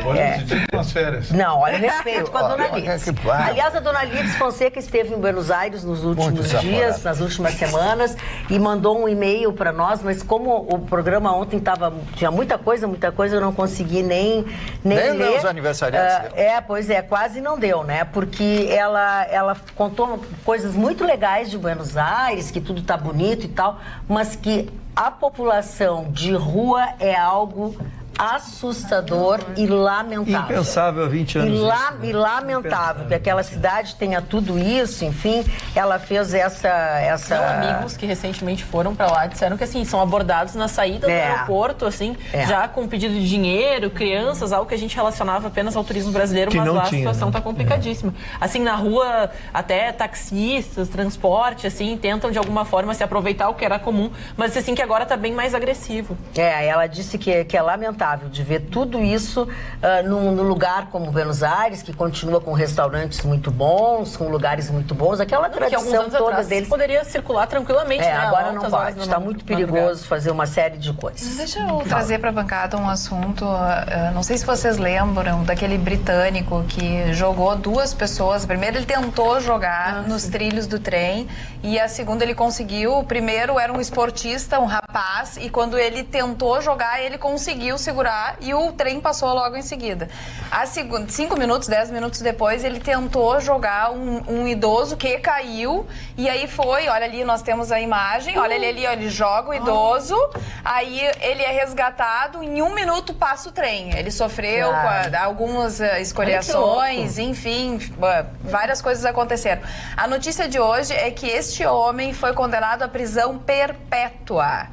Olha, nas férias. Não, olha, respeito com a dona Lídice. Aliás, a dona Lídice Fonseca esteve em Buenos Aires nos últimos dias, nas últimas semanas, e mandou um e-mail para nós, mas como o programa ontem tinha muita coisa, eu não consegui nem ler. Os aniversariantes. Pois é, quase não deu, né? Porque ela contou coisas muito legais de Buenos Aires, que tudo tá bonito e tal, mas que a população de rua é algo assustador e lamentável. Impensável há 20 anos. E lamentável que aquela cidade tenha tudo isso, enfim, ela fez essa... Amigos que recentemente foram pra lá disseram que, assim, são abordados na saída do aeroporto, assim, já com pedido de dinheiro, crianças, algo que a gente relacionava apenas ao turismo brasileiro, mas lá a situação tá complicadíssima. Assim, na rua, até taxistas, transporte, assim, tentam de alguma forma se aproveitar o que era comum, mas assim, que agora tá bem mais agressivo. Ela disse que é lamentável lamentável de ver tudo isso num lugar como Buenos Aires, que continua com restaurantes muito bons, com lugares muito bons. Aquela tradição toda deles poderia circular tranquilamente, né? Agora não pode. Está muito perigoso fazer uma série de coisas. Deixa eu trazer para a bancada um assunto. Não sei se vocês lembram daquele britânico que jogou 2 pessoas. Primeiro ele tentou jogar nos trilhos do trem e a segunda ele conseguiu. O primeiro era um esportista, um rapaz, e quando ele tentou jogar, ele conseguiu segurar e o trem passou logo em seguida. A segunda, 5 minutos, 10 minutos depois, ele tentou jogar um idoso que caiu e aí foi, olha ali, nós temos a imagem, olha ele ali, ele joga o idoso, aí ele é resgatado, em 1 minuto passa o trem. Ele sofreu algumas escoriações, enfim, várias coisas aconteceram. A notícia de hoje é que este homem foi condenado à prisão perpétua.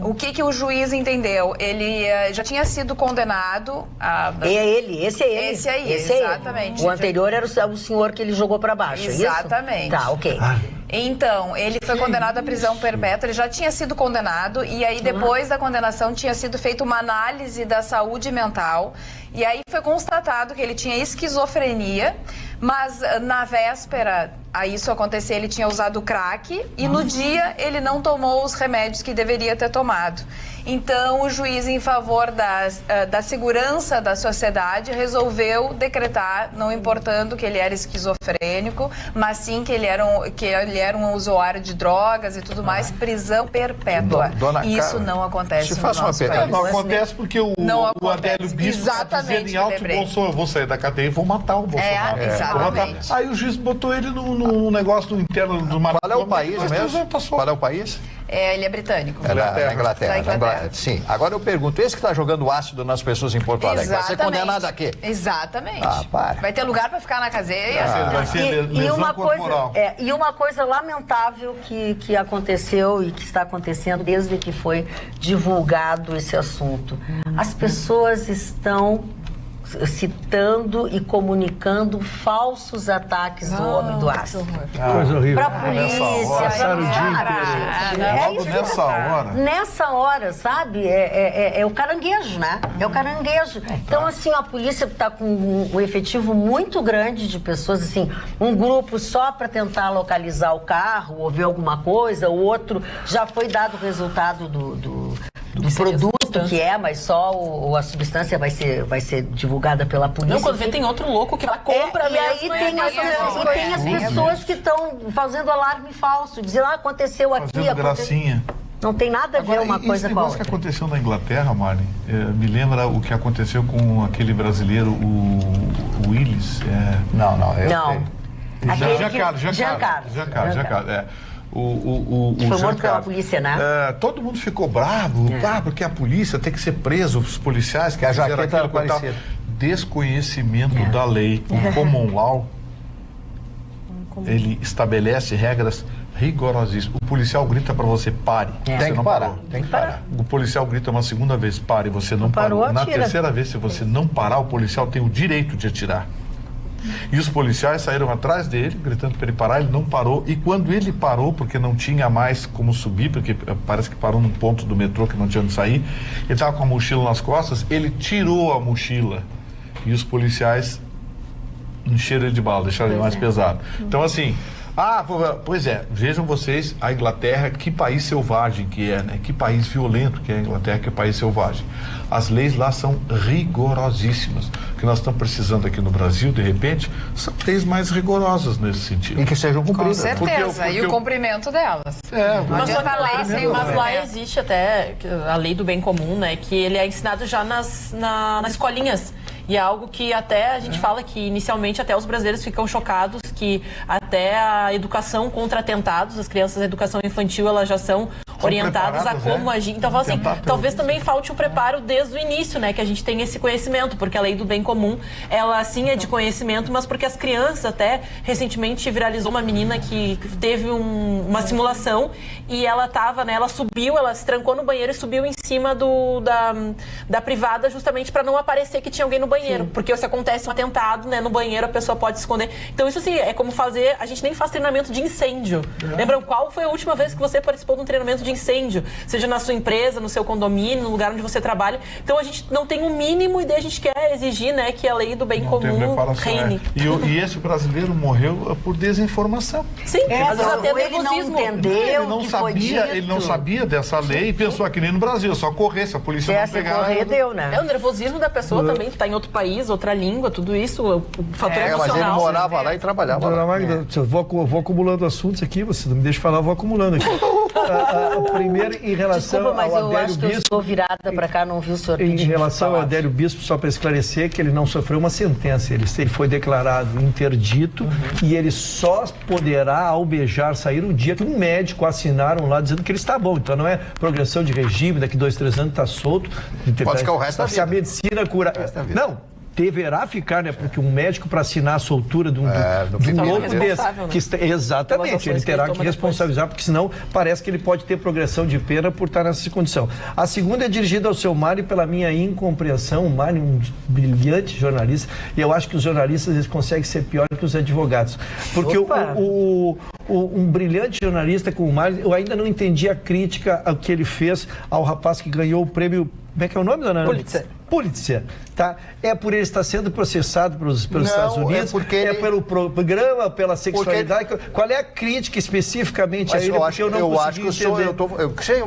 O que o juiz entendeu? Ele já tinha sido condenado a... Esse é ele. Esse aí, esse exatamente. O anterior era o senhor que ele jogou para baixo, exatamente. É isso? Tá, ok. Então, ele foi condenado à prisão perpétua, ele já tinha sido condenado e aí depois da condenação tinha sido feita uma análise da saúde mental e aí foi constatado que ele tinha esquizofrenia, mas na véspera a isso acontecer ele tinha usado crack e no dia ele não tomou os remédios que deveria ter tomado. Então, o juiz, em favor da segurança da sociedade, resolveu decretar, não importando que ele era esquizofrênico, mas sim que ele era um usuário de drogas e tudo mais, prisão perpétua. Isso não acontece no nosso país. Não acontece porque o Adélio Bispo está dizendo em alto bom som, eu vou sair da cadeia e vou matar o Bolsonaro. Exatamente. Aí o juiz botou ele num negócio interno do Maranhão. Qual é o país mesmo? Qual é o país? Ele é britânico. É da Inglaterra. Sim. Agora eu pergunto, esse que está jogando ácido nas pessoas em Porto Alegre, vai ser condenado a quê? Exatamente. Para. Vai ter lugar para ficar na cadeia. Vai ser lesão corporal. E uma coisa lamentável que aconteceu e que está acontecendo desde que foi divulgado esse assunto. As pessoas estão citando e comunicando falsos ataques do homem do ácido. Coisa horrível. Pra polícia. Passaram o dia Logo nessa hora. Nessa hora, sabe? É o caranguejo, né? É o caranguejo. Então, assim, a polícia está com um efetivo muito grande de pessoas, assim, um grupo só para tentar localizar o carro ou ver alguma coisa, o outro já foi dado o resultado do produto que mas só a substância vai ser divulgada pela polícia. Não, quando vê tem outro louco que ela compra mesmo. E aí tem as pessoas que estão fazendo alarme falso, dizendo, aconteceu aqui. Fazendo gracinha. Não tem nada a ver uma coisa com a outra. O que aconteceu na Inglaterra, Mari, me lembra o que aconteceu com aquele brasileiro, o Willis. Não. Giancarlo. Foi morto pela polícia, né? Todo mundo ficou bravo, porque a polícia tem que ser preso, os policiais que a jaqueta era parecida. Desconhecimento da lei. O common law, ele estabelece regras rigorosíssimas. O policial grita para você, pare. Tem que parar. O policial grita uma segunda vez, pare, você não parou. Na terceira vez, se você não parar, o policial tem o direito de atirar. E os policiais saíram atrás dele, gritando para ele parar, ele não parou. E quando ele parou, porque não tinha mais como subir, porque parece que parou num ponto do metrô que não tinha onde sair, ele estava com a mochila nas costas, ele tirou a mochila. E os policiais encheram ele de bala, deixaram ele mais pesado. Então, assim, pois é, vejam vocês a Inglaterra, que país selvagem que é, né? Que país violento que é a Inglaterra, que país selvagem. As leis lá são rigorosíssimas. O que nós estamos precisando aqui no Brasil, de repente, são leis mais rigorosas nesse sentido. E que sejam cumpridas. Com certeza, e o cumprimento delas. Mas lá existe até a lei do bem comum, né? Que ele é ensinado já nas escolinhas. E é algo que até a gente fala que inicialmente até os brasileiros ficam chocados que até a educação contra atentados, as crianças da educação infantil, elas já são orientadas a como agir. Então, assim, talvez também falte o preparo desde o início, né? Que a gente tem esse conhecimento, porque a lei do bem comum, ela sim é de conhecimento, mas porque as crianças até, recentemente viralizou uma menina que teve uma simulação e ela tava, né? Ela subiu, ela se trancou no banheiro e subiu em cima da privada justamente para não aparecer que tinha alguém no banheiro. banheiro. Porque se acontece um atentado, né, no banheiro, a pessoa pode se esconder. Então isso assim, é como fazer... A gente nem faz treinamento de incêndio. Lembram qual foi a última vez que você participou de um treinamento de incêndio? Seja na sua empresa, no seu condomínio, no lugar onde você trabalha. Então a gente não tem um mínimo e daí a gente quer exigir, né, que a lei do bem comum reine. E esse brasileiro morreu por desinformação. Sim, às vezes até ele não entendeu ele não sabia dessa lei e pensou que nem no Brasil, só correr, se a polícia não pegar... correr deu, né? É o nervosismo da pessoa também, que tá em outro país, outra língua, tudo isso, o fator emocional. Mas ele morava lá e trabalhava lá. Magda, eu vou acumulando assuntos aqui, você não me deixa falar, eu vou acumulando aqui. Primeiro, em relação Desculpa, mas ao eu Adélio acho que eu Bispo... estou virada para cá, não vi o senhor Em relação ao Adélio Bispo, só para esclarecer que ele não sofreu uma sentença, ele foi declarado interdito e ele só poderá albejar sair o dia que um médico assinaram lá dizendo que ele está bom. Então não é progressão de regime, daqui 2, 3 anos está solto. Pode ficar o resto da vida. Se a medicina cura... Não, deverá ficar, né? Porque um médico para assinar a soltura de um louco desse... Né? Exatamente, ele terá que responsabilizar, porque senão parece que ele pode ter progressão de pena por estar nessa condição. A segunda é dirigida ao seu Mário pela minha incompreensão. O Mário é um brilhante jornalista e eu acho que os jornalistas eles conseguem ser pior que os advogados. Porque um brilhante jornalista como o Mário, eu ainda não entendi a crítica que ele fez ao rapaz que ganhou o prêmio... Como é que é o nome, dona Ana? Pulitzer, tá? É por ele estar sendo processado pelos Estados Unidos? É pelo programa, pela sexualidade? Qual é a crítica especificamente a ele? Porque eu não consegui entender.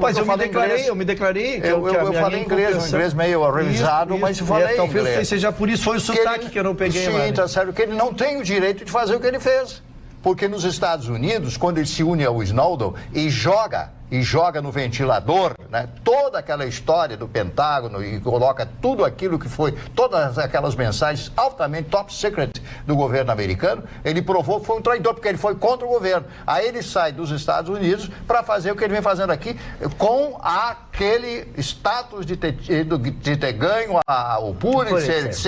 Mas eu me declarei. Eu falei inglês, um inglês meio revisado, mas falei talvez inglês. Seja por isso, foi o sotaque que eu não peguei. Sim, tá certo, que ele não tem o direito de fazer o que ele fez. Porque nos Estados Unidos, quando ele se une ao Snowden e joga no ventilador, né, toda aquela história do Pentágono e coloca tudo aquilo que foi, todas aquelas mensagens altamente top secret do governo americano, ele provou que foi um traidor, porque ele foi contra o governo. Aí ele sai dos Estados Unidos para fazer o que ele vem fazendo aqui com aquele status de ter ganho o Pulitzer, etc.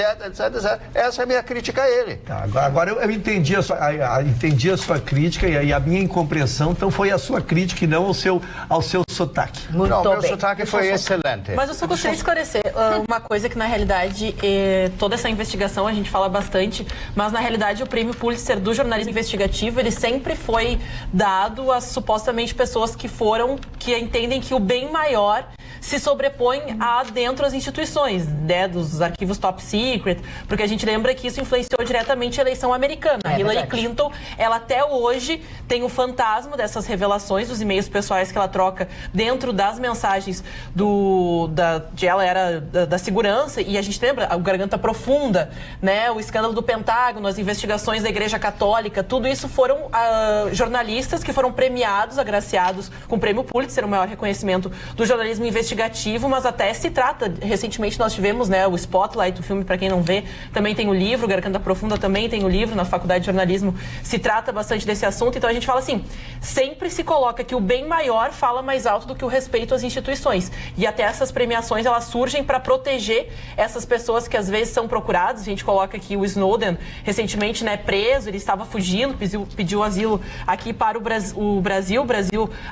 Essa é a minha crítica a ele. Tá, agora eu entendi a sua crítica e a minha incompreensão, então foi a sua crítica e não ao seu sotaque. Não, meu sotaque foi excelente. Mas eu só gostaria de esclarecer uma coisa que, na realidade, toda essa investigação a gente fala bastante, mas, na realidade, o prêmio Pulitzer do jornalismo investigativo, ele sempre foi dado a supostamente pessoas que entendem que o bem maior se sobrepõe a dentro das instituições, né, dos arquivos top secret, porque a gente lembra que isso influenciou diretamente a eleição americana. Hillary Clinton, ela até hoje tem o fantasma dessas revelações, dos e-mails pessoais que ela troca dentro das mensagens de ela era da segurança, e a gente lembra o Garganta Profunda, né, o escândalo do Pentágono, as investigações da Igreja Católica, tudo isso foram jornalistas que foram premiados, agraciados com o prêmio Pulitzer, o maior reconhecimento do jornalismo investigativo, mas até se trata, recentemente nós tivemos, né, o Spotlight, o filme, para quem não vê, também tem o livro, Garganta Profunda também tem o livro, na Faculdade de Jornalismo se trata bastante desse assunto, então a gente fala assim, sempre se coloca que o bem maior fala mais alto do que o respeito às instituições, e até essas premiações, elas surgem para proteger essas pessoas que às vezes são procuradas. A gente coloca aqui o Snowden, recentemente, né, preso, ele estava fugindo, pediu asilo aqui para o Brasil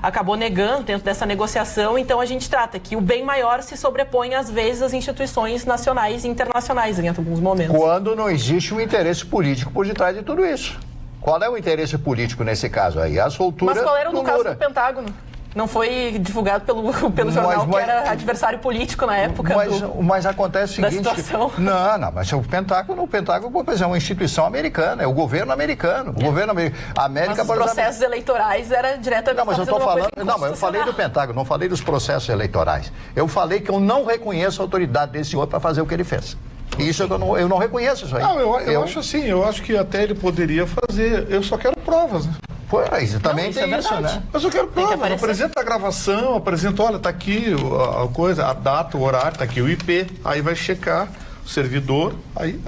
acabou negando dentro dessa negociação, então a gente trata que o bem maior se sobrepõe às vezes às instituições nacionais e internacionais em alguns momentos. Quando não existe um interesse político por detrás de tudo isso. Qual é o interesse político nesse caso aí? A soltura. Mas qual era no caso do Pentágono? Não foi divulgado pelo jornal que era adversário político na época mas acontece o seguinte... Da situação. Não, mas o Pentágono é uma instituição americana, é o governo americano. A América, mas os processos eleitorais era diretamente... Não, mas eu estou falando... Não, mas eu falei do Pentágono, não falei dos processos eleitorais. Eu falei que eu não reconheço a autoridade desse senhor para fazer o que ele fez. Isso eu não reconheço isso aí. Não, eu acho assim, eu acho que até ele poderia fazer, eu só quero provas, né? Pois, também tem isso, né? Mas eu quero provas, apresenta a gravação, apresenta, olha, tá aqui a coisa, a data, o horário, tá aqui o IP, aí vai checar o servidor, aí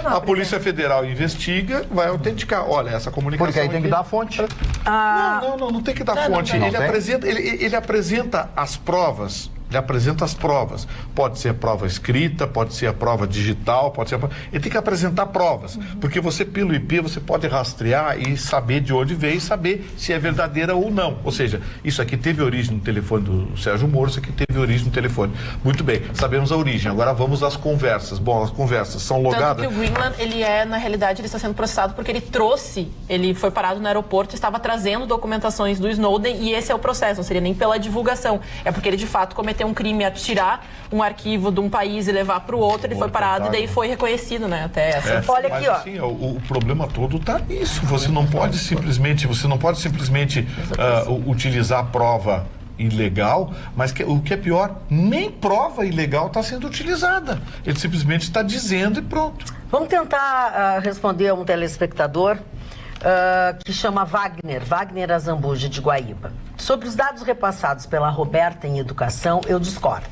a Polícia Federal investiga, vai autenticar, olha, essa comunicação... Porque aí tem que dar a fonte. Não tem que dar fonte. Ele apresenta as provas Ele apresenta as provas. Pode ser a prova escrita, pode ser a prova digital, pode ser ele tem que apresentar provas, porque você, pelo IP, você pode rastrear e saber de onde veio e saber se é verdadeira ou não. Ou seja, isso aqui teve origem no telefone do Sérgio Moro, isso aqui teve origem no telefone. Muito bem, sabemos a origem. Agora vamos às conversas. Bom, as conversas são logadas... Tanto que o Greenland, na realidade, ele está sendo processado porque ele foi parado no aeroporto, estava trazendo documentações do Snowden, e esse é o processo, não seria nem pela divulgação. É porque ele, de fato, cometeu um crime a tirar um arquivo de um país e levar para o outro, ele foi parado e daí foi reconhecido, né? Até essa. Olha aqui, ó. Assim, o problema todo está nisso. Você não pode simplesmente utilizar a prova ilegal, mas o que é pior, nem prova ilegal está sendo utilizada. Ele simplesmente está dizendo e pronto. Vamos tentar responder a um telespectador que chama Wagner Azambuja, de Guaíba. Sobre os dados repassados pela Roberta em educação, eu discordo.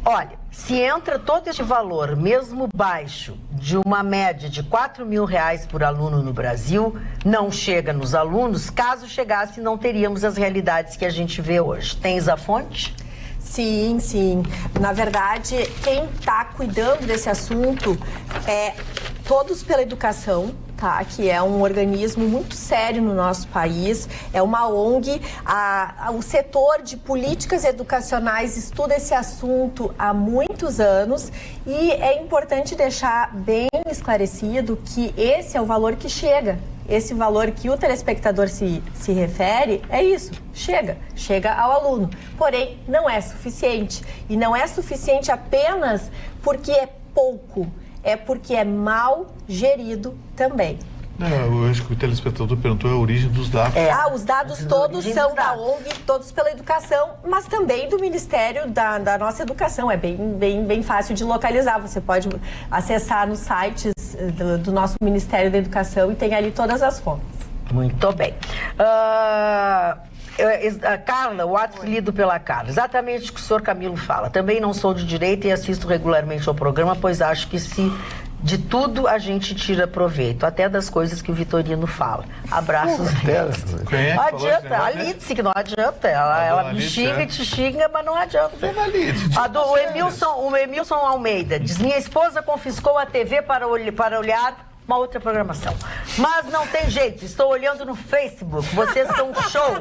Olha, se entra todo este valor, mesmo baixo, de uma média de R$4.000 por aluno no Brasil, não chega nos alunos. Caso chegasse, não teríamos as realidades que a gente vê hoje. Tens a fonte? Sim, sim. Na verdade, quem está cuidando desse assunto é Todos pela Educação, tá? Que é um organismo muito sério no nosso país, é uma ONG. O setor de políticas educacionais estuda esse assunto há muitos anos, e é importante deixar bem esclarecido que esse é o valor que chega. Esse valor que o telespectador se refere é isso, chega ao aluno. Porém, não é suficiente. E não é suficiente apenas porque é pouco, é porque é mal gerido também. Eu acho que o telespectador perguntou a origem dos dados. Os dados todos são da ONG, Todos pela Educação, mas também do Ministério da nossa Educação. É bem fácil de localizar. Você pode acessar nos sites do nosso Ministério da Educação e tem ali todas as fontes. Muito bem. Carla, o WhatsApp lido pela Carla. Exatamente o que o senhor Camilo fala. Também não sou de direita e assisto regularmente ao programa, pois acho que de tudo a gente tira proveito, até das coisas que o Vitorino fala. Abraços. Não adianta, a Lídice, que não adianta. Ela me xinga e te xinga, mas não adianta. O Emilson Almeida diz: minha esposa confiscou a TV para olhar uma outra programação. Mas não tem jeito, estou olhando no Facebook, vocês são show.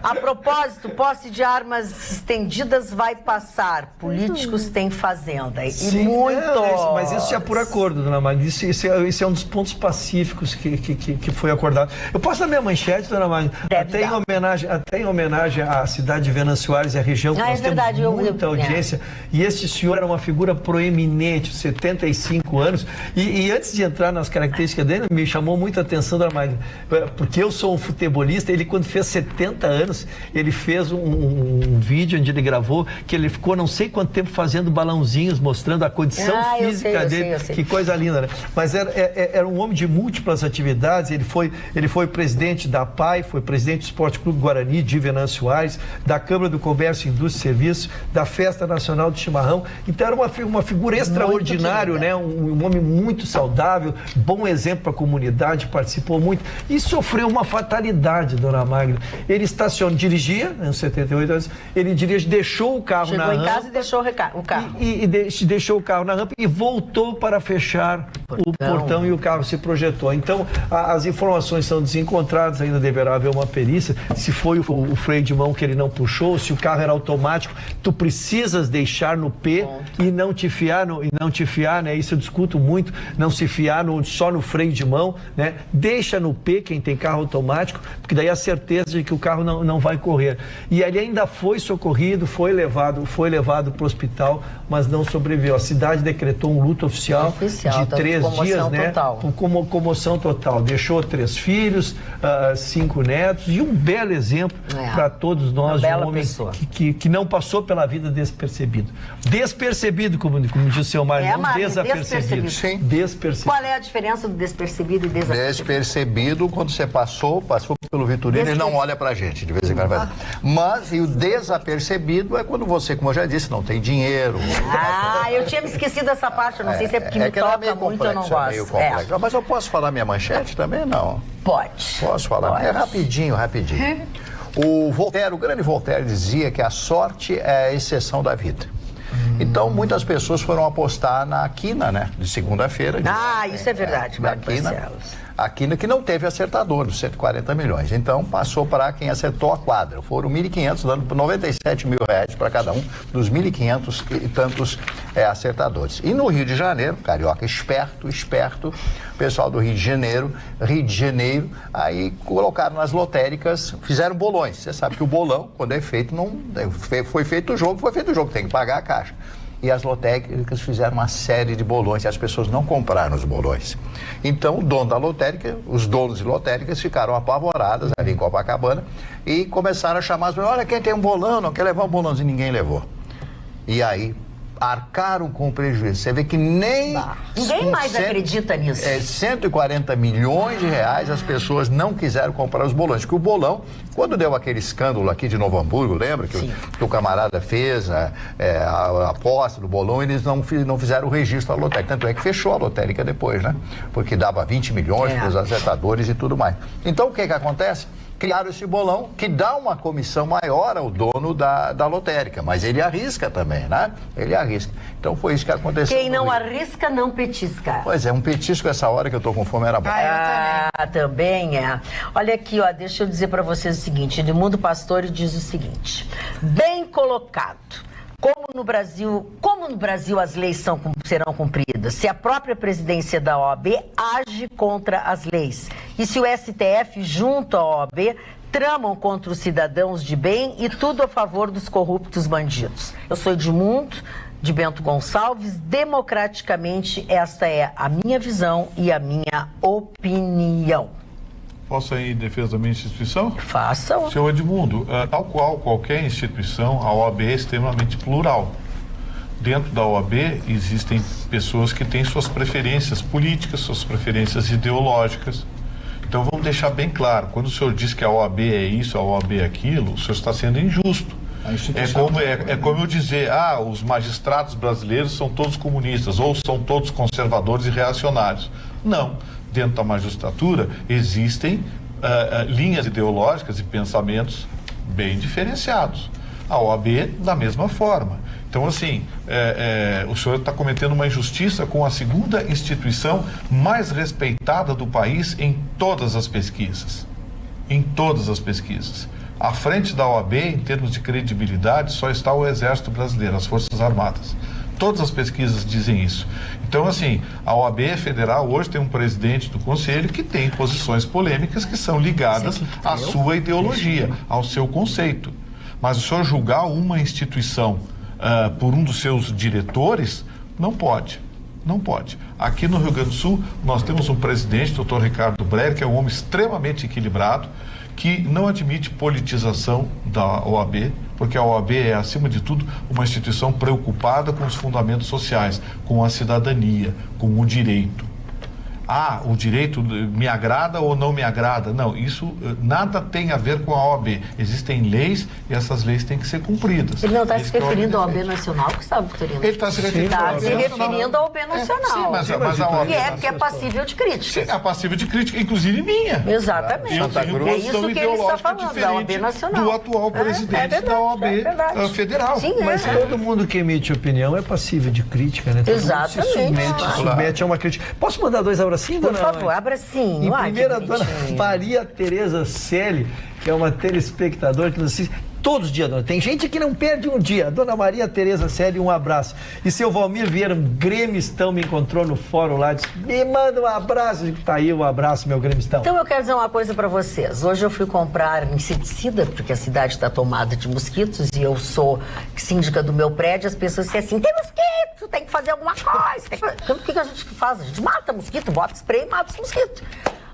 A propósito, posse de armas estendidas vai passar, políticos têm fazenda. Sim, e muito. Mas isso é por acordo, dona Magda. Isso é um dos pontos pacíficos que foi acordado. Eu posso dar minha manchete, dona Magda? Até em homenagem à cidade de Venâncio Soares e à região, que nós temos muita audiência. E esse senhor era uma figura proeminente, 75 anos. E antes de entrar nas características dele, me chamou muita atenção, dona Magda, porque eu sou um futebolista. Ele, quando fez 70 anos, ele fez um vídeo onde ele gravou que ele ficou não sei quanto tempo fazendo balãozinhos, mostrando a condição física dele. Eu sei. Que coisa linda, né? Mas era um homem de múltiplas atividades. Ele foi presidente da APAI, foi presidente do Esporte Clube Guarani de Venâncio Soares, da Câmara do Comércio, Indústria e Serviços, da Festa Nacional de Chimarrão. Então era uma figura extraordinária, né? Um homem muito saudável, bom exemplo para a comunidade, participou muito e sofreu uma fatalidade, dona Magda. Ele dirigia, aos 78 anos, deixou o carro na rampa. Chegou em casa e deixou o carro. E deixou o carro na rampa e voltou para fechar o portão e o carro se projetou. Então, as informações são desencontradas, ainda deverá haver uma perícia, se foi o freio de mão que ele não puxou, se o carro era automático. Tu precisas deixar no P e não te fiar, né? Isso eu discuto muito, não se fiar só no freio de mão, né? Deixa no P quem tem carro automático, porque daí a certeza de que o carro não vai correr. E ele ainda foi socorrido, foi levado para o hospital, mas não sobreviveu. A cidade decretou um luto oficial de 3 dias, né? Com comoção total. Deixou 3 filhos, 5 netos e um belo exemplo para todos nós, de um homem que não passou pela vida despercebido. Despercebido, como diz o seu marido, não desapercebido. Sim. Despercebido. Qual é a diferença do despercebido e desapercebido? Despercebido, quando você passou pelo Vitorino, ele não olha pra gente, de vez em quando. Mas e o desapercebido é quando você, como eu já disse, não tem dinheiro. Eu tinha me esquecido dessa parte, eu não sei se é porque me toca muito, eu não gosto. Mas eu posso falar minha manchete também? Não. Pode. Posso falar? Pode. Rapidinho. O Voltaire, o grande Voltaire, dizia que a sorte é a exceção da vida. Então, muitas pessoas foram apostar na quina, né? De segunda-feira. Isso é verdade, na quina. A quina que não teve acertador, dos 140 milhões. Então, passou para quem acertou a quadra. Foram 1.500, dando 97 mil reais para cada um dos 1.500 e tantos acertadores. E no Rio de Janeiro, carioca esperto, o pessoal do Rio de Janeiro, aí colocaram nas lotéricas, fizeram bolões. Você sabe que o bolão, quando é feito, foi feito o jogo, tem que pagar a caixa. E as lotéricas fizeram uma série de bolões e as pessoas não compraram os bolões. Então, o dono da lotérica, os donos de lotéricas ficaram apavorados ali em Copacabana e começaram a chamar as pessoas, olha, quem tem um bolão, não quer levar um bolãozinho, ninguém levou. E aí, arcaram com o prejuízo. Você vê que nem... Ninguém mais acredita nisso. 140 milhões de reais as pessoas não quiseram comprar os bolões. Porque o bolão, quando deu aquele escândalo aqui de Novo Hamburgo, lembra? Que o camarada fez a aposta do bolão, eles não fizeram o registro da lotérica. Tanto é que fechou a lotérica depois, né? Porque dava 20 milhões para os acertadores e tudo mais. Então, o que acontece? Criaram esse bolão que dá uma comissão maior ao dono da lotérica, mas ele arrisca também, né? Ele arrisca. Então foi isso que aconteceu. Quem não arrisca, não petisca. Pois é, um petisco essa hora que eu tô com fome era bom. Também é. Olha aqui, ó, deixa eu dizer para vocês o seguinte, Edmundo Pastore diz o seguinte, bem colocado. Como no Brasil as leis serão cumpridas? Se a própria presidência da OAB age contra as leis? E se o STF, junto à OAB, tramam contra os cidadãos de bem e tudo a favor dos corruptos bandidos? Eu sou Edmundo de Bento Gonçalves. Democraticamente, esta é a minha visão e a minha opinião. Posso ir em defesa da minha instituição? Faça. Senhor Edmundo, tal qual qualquer instituição, a OAB é extremamente plural. Dentro da OAB existem pessoas que têm suas preferências políticas, suas preferências ideológicas. Então vamos deixar bem claro, quando o senhor diz que a OAB é isso, a OAB é aquilo, o senhor está sendo injusto. É como eu dizer, os magistrados brasileiros são todos comunistas ou são todos conservadores e reacionários. Não. Dentro da magistratura existem linhas ideológicas e pensamentos bem diferenciados. A OAB da mesma forma. Então, assim, o senhor está cometendo uma injustiça com a segunda instituição mais respeitada do país em todas as pesquisas. Em todas as pesquisas. À frente da OAB, em termos de credibilidade, só está o Exército Brasileiro, as Forças Armadas. Todas as pesquisas dizem isso. Então, assim, a OAB Federal hoje tem um presidente do Conselho que tem posições polêmicas que são ligadas à sua ideologia, ao seu conceito. Mas o senhor julgar uma instituição por um dos seus diretores, não pode. Não pode. Aqui no Rio Grande do Sul, nós temos um presidente, Dr. Ricardo Breyer, que é um homem extremamente equilibrado, que não admite politização da OAB, porque a OAB é, acima de tudo, uma instituição preocupada com os fundamentos sociais, com a cidadania, com o direito. O direito me agrada ou não me agrada? Não, isso nada tem a ver com a OAB. Existem leis e essas leis têm que ser cumpridas. Ele não está se referindo à OAB Nacional, que está referindo? Ele está se referindo à OAB Nacional. Mas a OAB que é passível de crítica. Sim, é passível de crítica, inclusive minha. Exatamente. Eu tenho é isso que ele está falando, da OAB Nacional. Do atual presidente da OAB Federal. Sim, mas todo mundo que emite opinião é passível de crítica, né? Todo exatamente. Se submete a uma crítica. Posso mandar 2 abraços? Sim, por favor, abra sim. Em primeira, a dona Maria Tereza Selle, que é uma telespectadora que nos assiste todos os dias. Tem gente que não perde um dia. Dona Maria Tereza Selle, um abraço. E seu Valmir Vieira, um gremistão, me encontrou no fórum lá, disse, me manda um abraço. Tá aí, um abraço, meu gremistão. Então eu quero dizer uma coisa para vocês. Hoje eu fui comprar inseticida, porque a cidade está tomada de mosquitos e eu sou síndica do meu prédio. As pessoas dizem assim, tem mosquito, tem que fazer alguma coisa. Então o que a gente faz? A gente mata mosquito, bota spray e mata os mosquitos.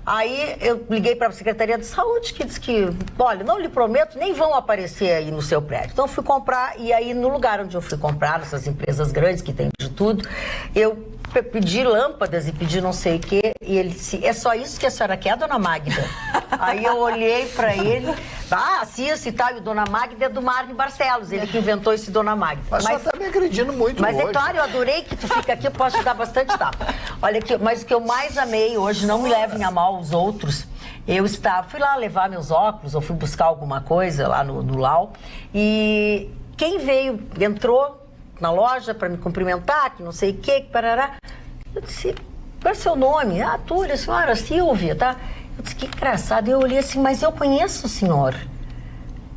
Aí eu liguei para a Secretaria de Saúde, que disse que, olha, não lhe prometo, nem vão aparecer aí no seu prédio. Então eu fui comprar, e aí no lugar onde eu fui comprar, nessas empresas grandes que tem de tudo, eu pedi lâmpadas e pedi não sei o quê, e ele disse, é só isso que a senhora quer, dona Magda? Aí eu olhei para ele, isso e tal, e o dona Magda é do Marne Barcelos, ele que inventou esse dona Magda. Mas você tá me agredindo muito hoje. Mas é claro, eu adorei que tu fica aqui, eu posso te dar bastante tapa. Olha aqui, mas o que eu mais amei hoje, não me levem a mal os outros, fui lá levar meus óculos, ou fui buscar alguma coisa lá no Lau, e quem entrou na loja para me cumprimentar, que não sei o que parará, eu disse, qual é o seu nome? Ah, Túlio, a senhora Silvia, tá? Eu disse, que engraçado. Eu olhei assim, mas eu conheço o senhor.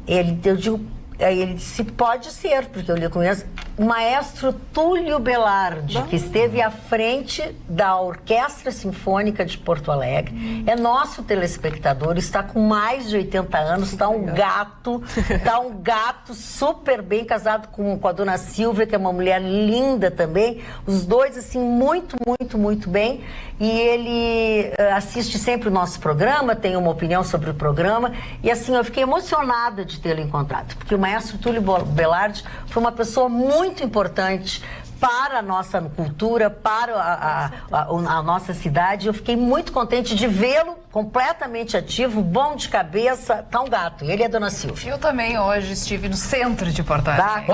Aí ele disse, pode ser, porque eu lhe conheço. O maestro Túlio Belardi, que esteve à frente da Orquestra Sinfônica de Porto Alegre, é nosso telespectador, está com mais de 80 anos, está um gato super bem casado com a dona Silvia, que é uma mulher linda também, os dois, assim, muito, muito, muito bem, e ele assiste sempre o nosso programa, tem uma opinião sobre o programa, e assim, eu fiquei emocionada de tê-lo encontrado, porque o maestro Túlio Belardi foi uma pessoa muito importante para a nossa cultura, para a nossa cidade. Eu fiquei muito contente de vê-lo completamente ativo, bom de cabeça, tá um gato. Ele é a dona Silvia. Eu também hoje estive no centro de Porto Alegre.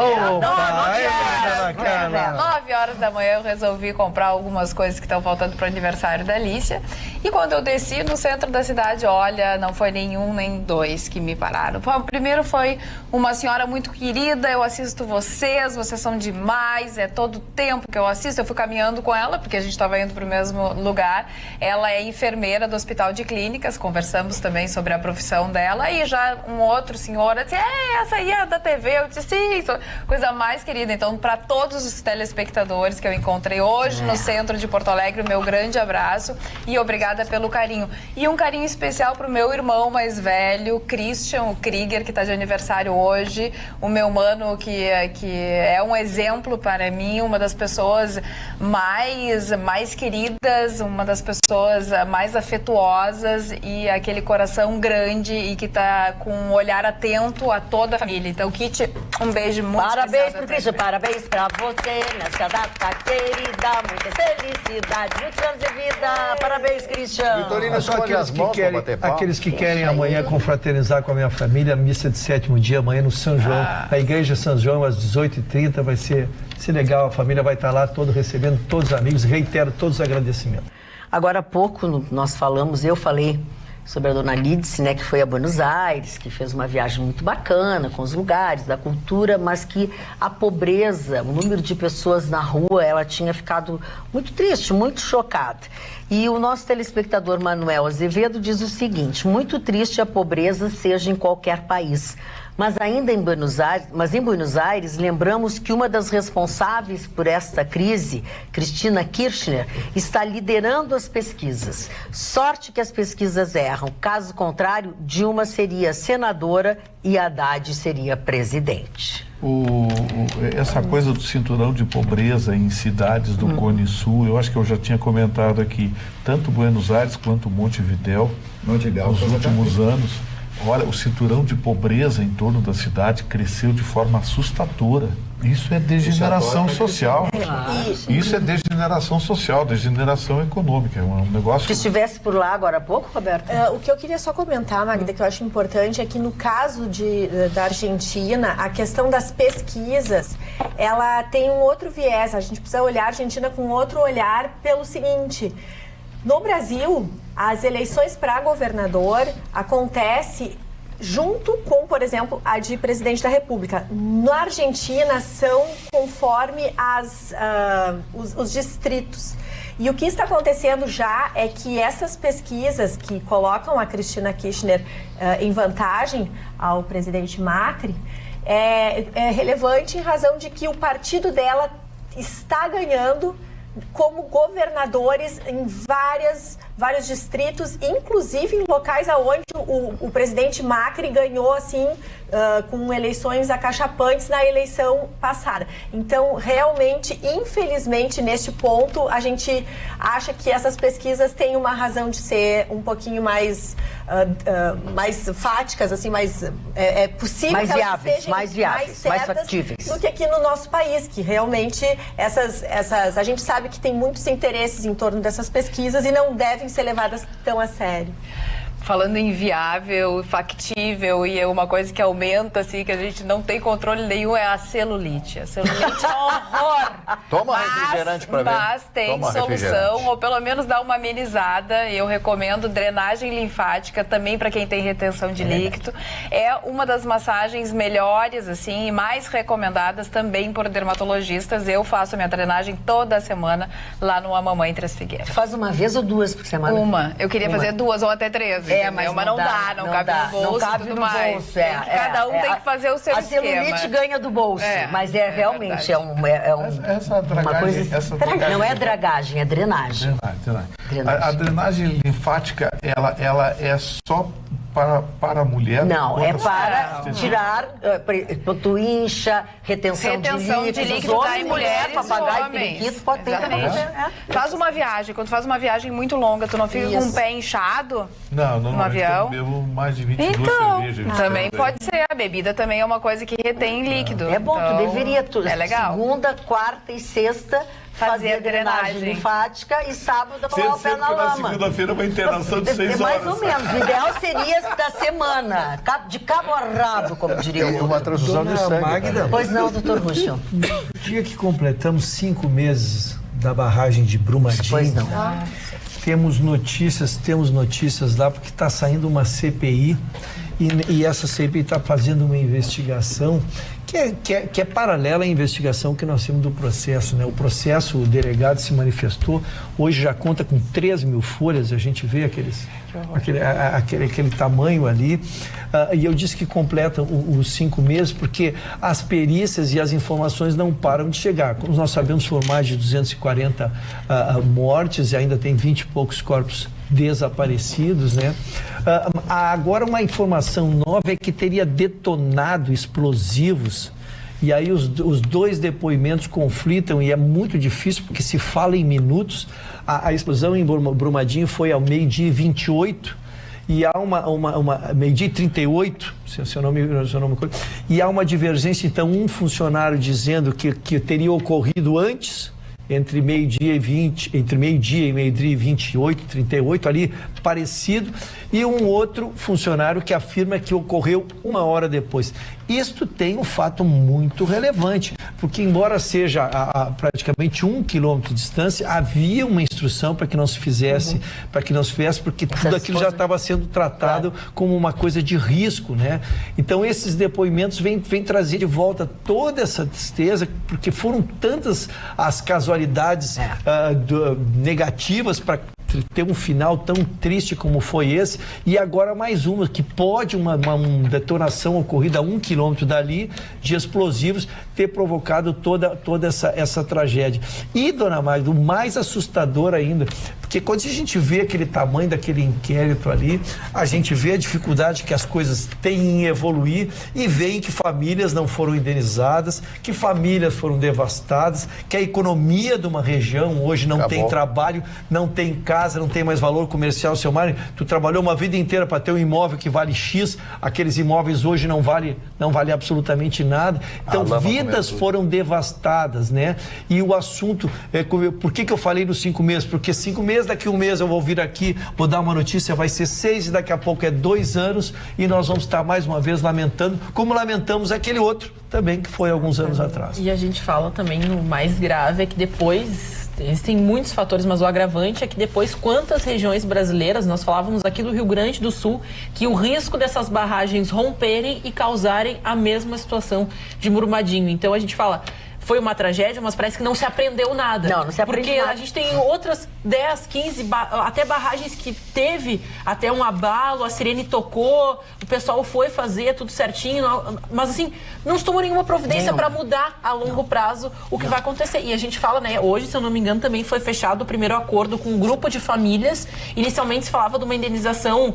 9 horas da manhã eu resolvi comprar algumas coisas que estão faltando para o aniversário da Alicia. E quando eu desci no centro da cidade, olha, não foi nenhum nem dois que me pararam. O primeiro foi uma senhora muito querida, eu assisto vocês são demais, é todo o tempo que eu assisto. Eu fui caminhando com ela, porque a gente estava indo para o mesmo lugar. Ela é enfermeira do Hospital de Clínicas, conversamos também sobre a profissão dela, e já um outro senhor disse, essa aí é da TV, eu disse, sim, coisa mais querida. Então, para todos os telespectadores que eu encontrei hoje no centro de Porto Alegre, o meu grande abraço e obrigada pelo carinho. E um carinho especial para o meu irmão mais velho, Christian, o Krieger, que está de aniversário hoje, o meu mano que é um exemplo para mim, uma das pessoas mais queridas, uma das pessoas mais afetuosas, e aquele coração grande e que tá com um olhar atento a toda a família. Então, Kitty, um beijo muito parabéns pro Christian, parabéns pra você nessa data querida, muita felicidade, muitos anos de vida. Parabéns, Christian. Vitorina, só aqueles que querem amanhã confraternizar com a minha família, a missa de 7º dia amanhã no São João, na Igreja São João, às 18h30, vai ser legal, a família vai estar lá todo recebendo todos os amigos, reitero todos os agradecimentos. Agora há pouco eu falei sobre a dona Lídice, né, que foi a Buenos Aires, que fez uma viagem muito bacana com os lugares da cultura, mas que a pobreza, o número de pessoas na rua, ela tinha ficado muito triste, muito chocada. E o nosso telespectador Manuel Azevedo diz o seguinte, muito triste a pobreza seja em qualquer país. Mas ainda em Buenos Aires, lembramos que uma das responsáveis por esta crise, Cristina Kirchner, está liderando as pesquisas. Sorte que as pesquisas erram. Caso contrário, Dilma seria senadora e Haddad seria presidente. Essa coisa do cinturão de pobreza em cidades do Cone Sul, eu acho que eu já tinha comentado aqui, tanto Buenos Aires quanto Montevidéu, nos últimos anos. Olha, o cinturão de pobreza em torno da cidade cresceu de forma assustadora. Isso é degeneração social. Isso é degeneração social, degeneração econômica. É um negócio... Se estivesse por lá agora há pouco, Roberto? O que eu queria só comentar, Magda, que eu acho importante, é que no caso da Argentina, a questão das pesquisas, ela tem um outro viés. A gente precisa olhar a Argentina com outro olhar pelo seguinte... No Brasil, as eleições para governador acontecem junto com, por exemplo, a de presidente da República. Na Argentina, são conforme os distritos. E o que está acontecendo já é que essas pesquisas que colocam a Cristina Kirchner em vantagem ao presidente Macri é relevante em razão de que o partido dela está ganhando como governadores em vários distritos, inclusive em locais onde o presidente Macri ganhou assim com eleições acachapantes na eleição passada. Então, realmente, infelizmente, neste ponto, a gente acha que essas pesquisas têm uma razão de ser um pouquinho mais fáticas, assim, é possível mais que elas viáveis, sejam mais viáveis, mais factíveis do que aqui no nosso país, que realmente a gente sabe que tem muitos interesses em torno dessas pesquisas e não devem ser levadas tão a sério. Falando em viável, factível e é uma coisa que aumenta, assim, que a gente não tem controle nenhum, é a celulite. A celulite é um horror. Toma refrigerante pra ver. Mas tem solução, ou pelo menos dá uma amenizada. Eu recomendo drenagem linfática, também para quem tem retenção de líquido. É uma das massagens melhores, assim, e mais recomendadas também por dermatologistas. Eu faço a minha drenagem toda semana lá no A Mamãe Três Figueiras. Faz uma vez ou duas por semana? Uma. Eu queria fazer 2 ou até 3. Mas não dá, não cabe no bolso. Não cabe no bolso, cada um tem que fazer o seu esquema. A celulite ganha do bolso, mas realmente uma coisa... Não é dragagem, é drenagem. A drenagem linfática, ela é só para a mulher? Não, é para tirar, tu incha, retenção de líquido tá em mulheres, papagaio, periquito, pode ter também. Faz uma viagem, quando tu faz uma viagem muito longa, tu não fica com o pé inchado? Não, no avião? Eu bebo mais de 22 cervejas. Também pode ser. A bebida também é uma coisa que retém líquido. É bom, tu deveria, é legal. Segunda, quarta e sexta, fazer drenagem linfática e sábado colocar o pé na lama. Na segunda-feira uma internação de 6 horas. Mais ou menos. O ideal seria da semana, de cabo a rabo, como diria o uma transfusão de sangue. Magda, pois não, doutor Rússio. No dia que completamos 5 meses da barragem de Brumadinho, pois não. Temos notícias lá, porque está saindo uma CPI e essa CPI está fazendo uma investigação que é paralela à investigação que nós temos do processo, né? O processo, o delegado se manifestou, hoje já conta com 3.000 folhas, a gente vê aquele tamanho ali, e eu disse que completa os 5 meses, porque as perícias e as informações não param de chegar. Como nós sabemos, foram mais de 240 mortes e ainda tem 20 e poucos corpos desaparecidos, né? Agora uma informação nova é que teria detonado explosivos, e aí os 2 depoimentos conflitam e é muito difícil porque se fala em minutos. A explosão em Brumadinho foi ao 12h28 e há uma 12h38, se eu não me engano, e há uma divergência, então um funcionário dizendo que teria ocorrido antes, entre meio-dia e meio-dia e 28, 38, ali parecido, e um outro funcionário que afirma que ocorreu 1 hora depois. Isto tem um fato muito relevante, porque embora seja a praticamente 1 quilômetro de distância, havia uma instrução para que não se fizesse, porque tudo aquilo já estava sendo tratado como uma coisa de risco, né? Então esses depoimentos vêm trazer de volta toda essa tristeza, porque foram tantas as casualidades negativas para ter um final tão triste como foi esse, e agora mais uma, que pode uma detonação ocorrida a 1 quilômetro dali, de explosivos, ter provocado toda essa tragédia. E, dona Magda, o mais assustador ainda, porque quando a gente vê aquele tamanho daquele inquérito ali, a gente vê a dificuldade que as coisas têm em evoluir e vê que famílias não foram indenizadas, que famílias foram devastadas, que a economia de uma região hoje não tem trabalho, não tem casa, não tem mais valor comercial. Seu Mário, tu trabalhou uma vida inteira para ter um imóvel que vale X, aqueles imóveis hoje não vale absolutamente nada. Então, vidas foram devastadas, né? E o assunto, por que eu falei nos 5 meses? Porque 5 meses, daqui a 1 mês eu vou vir aqui, vou dar uma notícia, vai ser 6 e daqui a pouco é 2 anos e nós vamos estar mais uma vez lamentando, como lamentamos aquele outro também que foi alguns anos atrás. E a gente fala também no mais grave, é que depois... Existem muitos fatores, mas o agravante é que depois quantas regiões brasileiras, nós falávamos aqui do Rio Grande do Sul, que o risco dessas barragens romperem e causarem a mesma situação de Brumadinho. Então a gente fala... Foi uma tragédia, mas parece que não se aprendeu nada. Não se aprendeu nada. Porque a gente tem outras 10, 15, até barragens que teve até um abalo, a sirene tocou, o pessoal foi fazer tudo certinho, mas assim, não se tomou nenhuma providência para mudar a longo prazo o que vai acontecer. E a gente fala, né, hoje, se eu não me engano, também foi fechado o primeiro acordo com um grupo de famílias. Inicialmente se falava de uma indenização,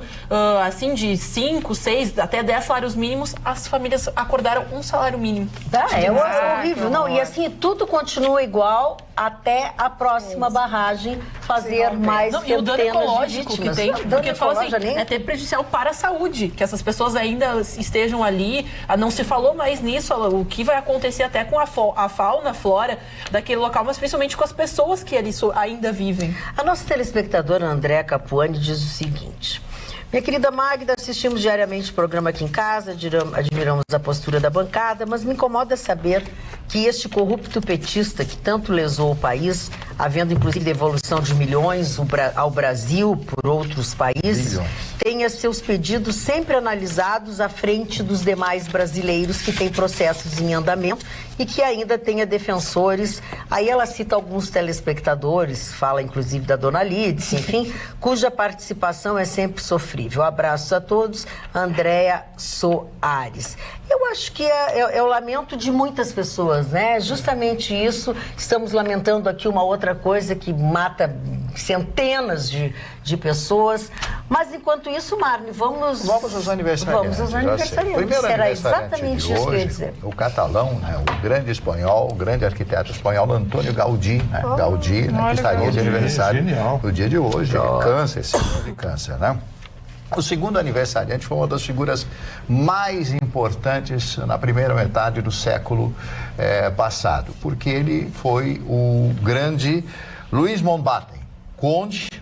assim, de 5, 6, até 10 salários mínimos. As famílias acordaram um salário mínimo. É horrível. Não, e assim, tudo continua igual até a próxima barragem fazer mais e o dano ecológico que tem, porque tu fala assim, é até prejudicial para a saúde, que essas pessoas ainda estejam ali, não se falou mais nisso, o que vai acontecer até com a fauna, a flora daquele local, mas principalmente com as pessoas que ali ainda vivem. A nossa telespectadora Andréa Capuani diz o seguinte: Minha querida Magda, assistimos diariamente o programa aqui em casa, admiramos a postura da bancada, mas me incomoda saber que este corrupto petista que tanto lesou o país, havendo inclusive devolução de milhões ao Brasil por outros países, tenha seus pedidos sempre analisados à frente dos demais brasileiros que têm processos em andamento e que ainda tenha defensores. Aí ela cita alguns telespectadores, fala inclusive da dona Lídice, enfim, cuja participação é sempre sofrível. Abraços a todos, Andréa Soares. Eu acho que é o lamento de muitas pessoas, né? Justamente isso. Estamos lamentando aqui uma outra coisa que mata centenas de pessoas. Mas, enquanto isso, Marne, vamos aos aniversariantes. Vamos aos aniversariantes. Primeiro Será aniversariante exatamente de isso que eu ia hoje, dizer. o catalão, né, o grande espanhol, o grande arquiteto espanhol, Antônio Gaudí. Né? Gaudí, né, que estaria de aniversário no dia de hoje. Câncer, signo de câncer, né? O segundo aniversariante foi uma das figuras mais importantes na primeira metade do século passado, porque ele foi o grande Louis Mountbatten,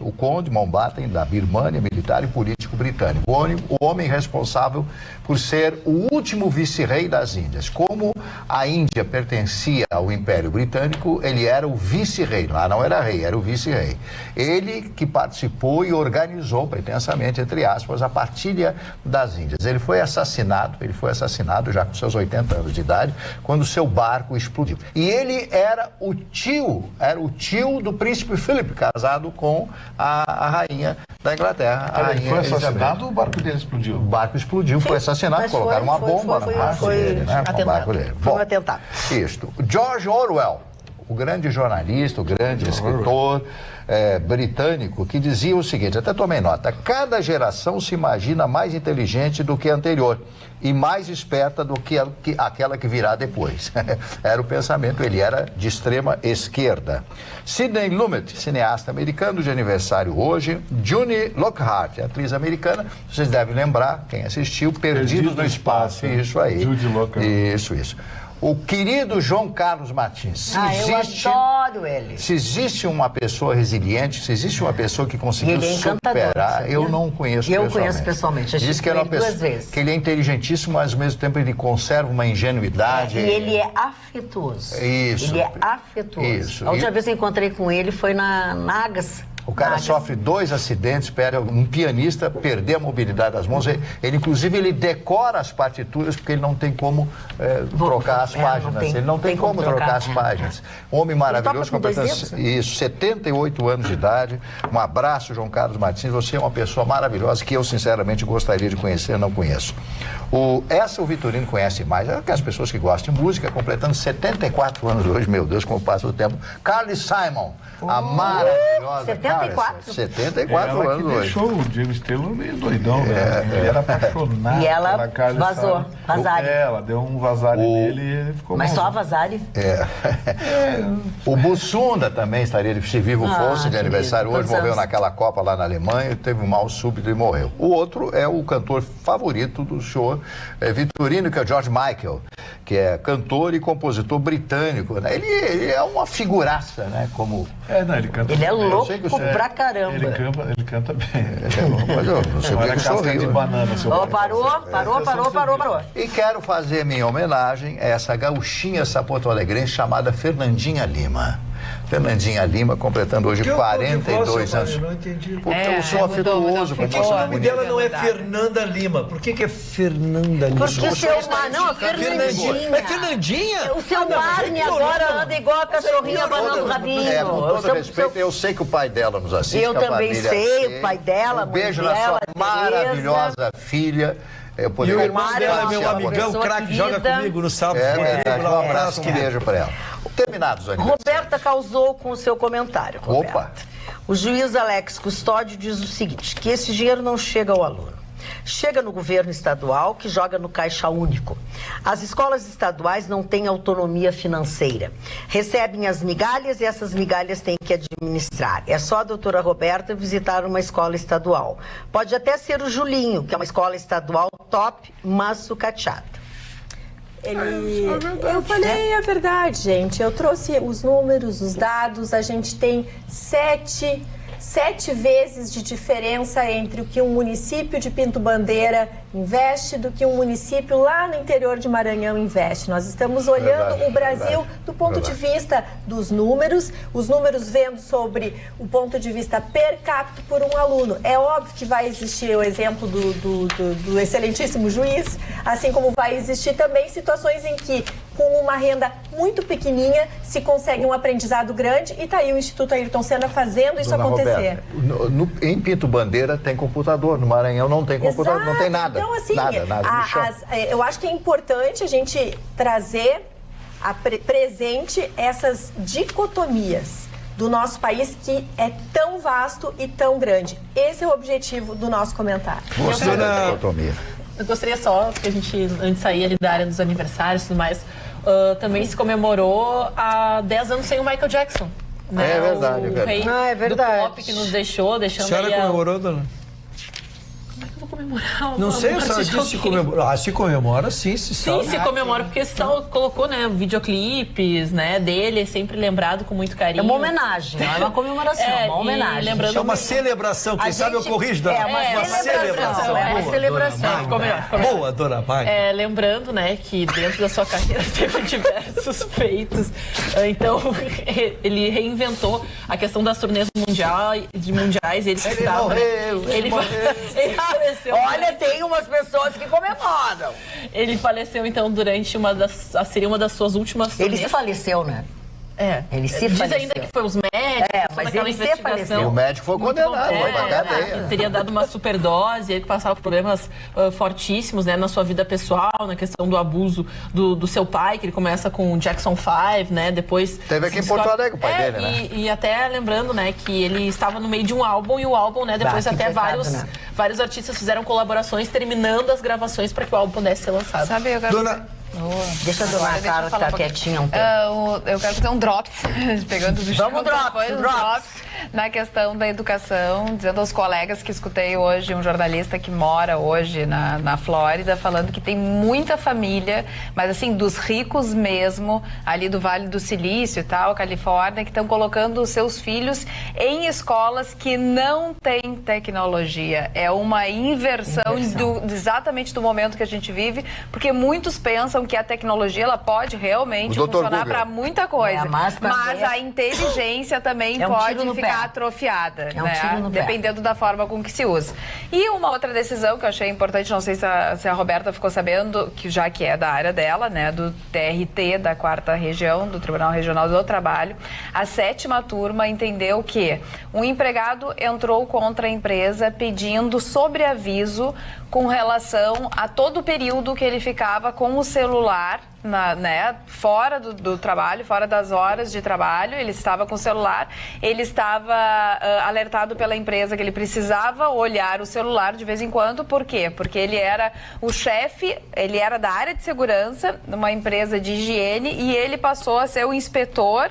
o conde Mountbatten da Birmânia, militar e político britânico, o homem responsável por ser o último vice-rei das Índias. Como a Índia pertencia ao Império Britânico, ele era o vice-rei, lá não era rei, era o vice-rei. Ele que participou e organizou pretensamente, entre aspas, a partilha das Índias. Ele foi assassinado já com seus 80 anos de idade, quando seu barco explodiu. E ele era o tio do príncipe Philip, casado com a rainha da Inglaterra. Ele foi assassinado ou o barco dele explodiu? O barco explodiu, foi assassinado, colocaram uma bomba no barco dele, né? No barco dele. Foi um atentado. Isto. George Orwell, o grande jornalista, o grande escritor britânico, que dizia o seguinte, até tomei nota: cada geração se imagina mais inteligente do que a anterior e mais esperta do que aquela que virá depois. Era o pensamento, ele era de extrema esquerda. Sidney Lumet, cineasta americano de aniversário hoje. June Lockhart, atriz americana, vocês devem lembrar, quem assistiu, Perdidos no Espaço. Isso aí. Judy Lockhart. Isso. O querido João Carlos Martins. Eu adoro ele. Se existe uma pessoa resiliente, se existe uma pessoa que conseguiu superar, eu não conheço pessoalmente. Eu conheço pessoalmente. Diz que ele é uma pessoa, 2 vezes. que ele é inteligentíssimo, mas ao mesmo tempo ele conserva uma ingenuidade. E ele é afetuoso. Isso. Ele é afetuoso. Isso. A última vez que eu encontrei com ele foi na Agas. O cara sofre 2 acidentes, um pianista perder a mobilidade das mãos. Ele, inclusive, ele decora as partituras porque ele não tem como trocar as páginas. Ele não tem como trocar as páginas. Homem maravilhoso, completando 78 anos de idade. Um abraço, João Carlos Martins. Você é uma pessoa maravilhosa que eu, sinceramente, gostaria de conhecer, não conheço. O Vitorino conhece mais, é as pessoas que gostam de música, completando 74 anos hoje, meu Deus, como passa o tempo. Carly Simon, a maravilhosa 74? 74 ela anos que hoje. Deixou o Diego Estrela meio doidão, né? Ele era apaixonado. E ela pela Carly vazou, Simon. Vazari. Ela deu um vazare nele e ele ficou Mas malzão. só a Vazari? O Bussunda também estaria, se vivo fosse, de aniversário hoje, morreu anos? naquela Copa lá na Alemanha, teve um mal súbito e morreu. O outro é o cantor favorito do senhor Vitorino, que é o George Michael, que é cantor e compositor britânico, né? Ele é uma figuraça, né? Como... Ele canta Ele é bem. louco pra caramba. Ele canta bem. Mas eu não sei o que Olha a casca de banana, seu pai. Parou. E quero fazer minha homenagem a essa gauchinha porto-alegrense chamada Fernandinha Lima. Fernandinha Lima, completando hoje 42 anos. Eu não entendi. Porque eu sou afetuoso. Por que o nome dela não é Fernanda Lima? Por que é Fernanda Lima? Porque o seu Não, a Fernandinha. É Fernandinha? O seu Marne agora anda igual a cachorrinha abanando o rabinho. Com todo respeito, eu sei que o pai dela nos assiste. Eu também sei, o pai dela, Um beijo na sua maravilhosa filha. E o irmão dela, meu amigão, craque, joga comigo no sábado. Um abraço, um beijo para ela. Terminados os aniversários. Roberta causou com o seu comentário. Roberta. Opa! O juiz Alex Custódio diz o seguinte, que esse dinheiro não chega ao aluno. Chega no governo estadual, que joga no caixa único. As escolas estaduais não têm autonomia financeira. Recebem as migalhas e essas migalhas têm que administrar. É só a doutora Roberta visitar uma escola estadual. Pode até ser o Julinho, que é uma escola estadual top, mas sucateada. Eu falei a verdade, gente. Eu trouxe os números, os dados. A gente tem 7 7 vezes de diferença entre o que um município de Pinto Bandeira investe do que um município lá no interior de Maranhão investe. Nós estamos olhando o Brasil do ponto de vista dos números, os números vendo sobre o ponto de vista per capita por um aluno. É óbvio que vai existir o exemplo do excelentíssimo juiz, assim como vai existir também situações em que, com uma renda muito pequenininha, se consegue um aprendizado grande, e está aí o Instituto Ayrton Senna fazendo isso acontecer. Roberta, em Pinto Bandeira tem computador, no Maranhão não tem computador. Exato. Não tem nada. Então, assim, nada, eu acho que é importante a gente trazer presente essas dicotomias do nosso país, que é tão vasto e tão grande. Esse é o objetivo do nosso comentário. Eu gostaria só, que a gente, antes de sair ali da área dos aniversários e tudo mais, também se comemorou há 10 anos sem o Michael Jackson. Né? É verdade, o rei do pop que nos deixou, deixando aí... A senhora comemorou, dona? Como é que eu vou comemorar? Não sei, a senhora disse se comemora. Se comemora, sim, se sabe. Sim, se comemora, porque colocou, né, videoclipes, né, dele, é sempre lembrado com muito carinho. É uma homenagem, não é uma comemoração, é uma homenagem. Lembrando, é uma celebração, quem sabe eu corrijo, dona. É uma celebração. É uma celebração. Ficou melhor. Boa, dona Magda. Lembrando, né, que dentro da sua carreira teve diversos feitos. Então, ele reinventou a questão das turnês mundiais. Ele faleceu. Olha, tem umas pessoas que comemoram. Ele faleceu, então, durante seria uma das suas últimas turnês. Ele se faleceu, né? Ele se faleceu. Diz ainda que foi os médicos, mas ele se faleceu. O médico foi condenado, foi pra cadeia. Teria dado uma superdose, ele passava por problemas fortíssimos, né, na sua vida pessoal, na questão do abuso do seu pai, que ele começa com o Jackson 5, né, depois... Teve aqui em Porto Alegre o pai dele, né? E até lembrando, né, que ele estava no meio de um álbum, e o álbum, né, depois até vários artistas fizeram colaborações, terminando as gravações para que o álbum pudesse ser lançado. Sabe, eu quero... Deixa a dona Carla ficar quietinha um tempo. Eu quero fazer um drops, pegando do chão. Vamos drops na questão da educação, dizendo aos colegas que escutei hoje um jornalista que mora hoje na Flórida, falando que tem muita família, mas assim, dos ricos mesmo, ali do Vale do Silício e tal, Califórnia, que estão colocando os seus filhos em escolas que não têm tecnologia. É uma inversão. Exatamente do momento que a gente vive, porque muitos pensam que a tecnologia ela pode realmente funcionar para muita coisa, mas a inteligência também pode ficar atrofiada, né? Dependendo da forma com que se usa. E uma outra decisão que eu achei importante, não sei se a Roberta ficou sabendo, que já que é da área dela, né, do TRT, da 4ª Região, do Tribunal Regional do Trabalho, a 7ª turma entendeu que um empregado entrou contra a empresa pedindo sobreaviso com relação a todo o período que ele ficava com o celular, né, fora do trabalho, fora das horas de trabalho. Ele estava com o celular, ele estava alertado pela empresa que ele precisava olhar o celular de vez em quando. Por quê? Porque ele era o chefe, ele era da área de segurança numa empresa de higiene, e ele passou a ser o inspetor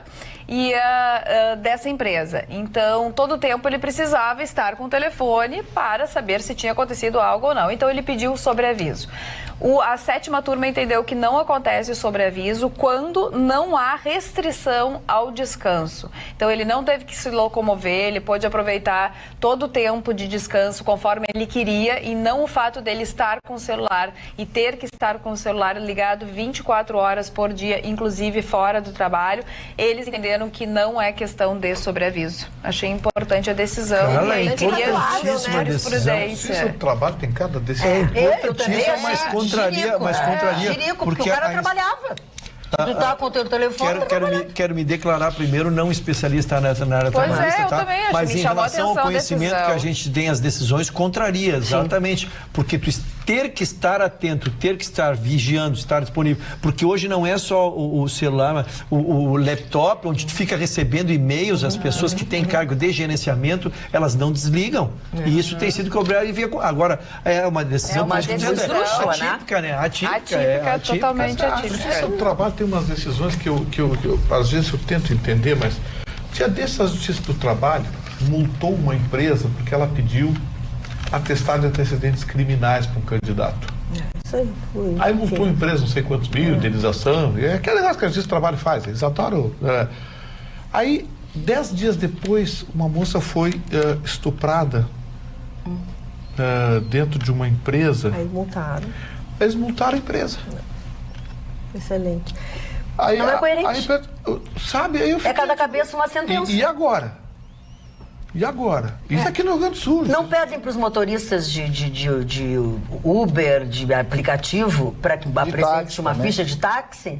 dessa empresa. Então, todo o tempo ele precisava estar com o telefone para saber se tinha acontecido algo ou não. Então, ele pediu sobreaviso. A 7ª turma entendeu que não acontece o sobreaviso quando não há restrição ao descanso. Então, ele não teve que se locomover, ele pôde aproveitar todo o tempo de descanso conforme ele queria, e não o fato dele estar com o celular e ter que estar com o celular ligado 24 horas por dia, inclusive fora do trabalho. Eles entenderam que não é questão de sobreaviso. Achei importante a decisão. É importantíssima a decisão. Se o trabalho tem cada decisão. É importantíssima, mas contraria. Porque o cara trabalhava. Tu tá com o teu telefone. Quero me declarar primeiro não especialista na área trabalhista, tá? Também acho, mas em relação ao conhecimento que a gente tem as decisões, contraria, exatamente. Porque tu ter que estar atento, ter que estar vigiando, estar disponível. Porque hoje não é só o celular, o laptop, onde tu fica recebendo e-mails, as pessoas que têm cargo de gerenciamento, elas não desligam. E isso tem sido cobrado. Agora, é uma decisão atípica, né? Atípica, totalmente atípica. O trabalho tem umas decisões que eu às vezes eu tento entender, mas dia desses a Justiça do Trabalho multou uma empresa porque ela pediu atestado de antecedentes criminais para um candidato. Aí multou a empresa, não sei quantos mil, indenização, é aquele negócio que a Justiça do Trabalho faz, eles adoram. Aí 10 dias depois, uma moça foi estuprada dentro de uma empresa. Aí multaram. Eles multaram a empresa. Excelente. Aí, não é coerente. Sabe, aí eu fiquei, cada cabeça uma sentença. E agora? E agora? Isso aqui no Rio Grande do Sul. Não pedem para os motoristas de Uber, de aplicativo, para que apresente uma ficha de táxi?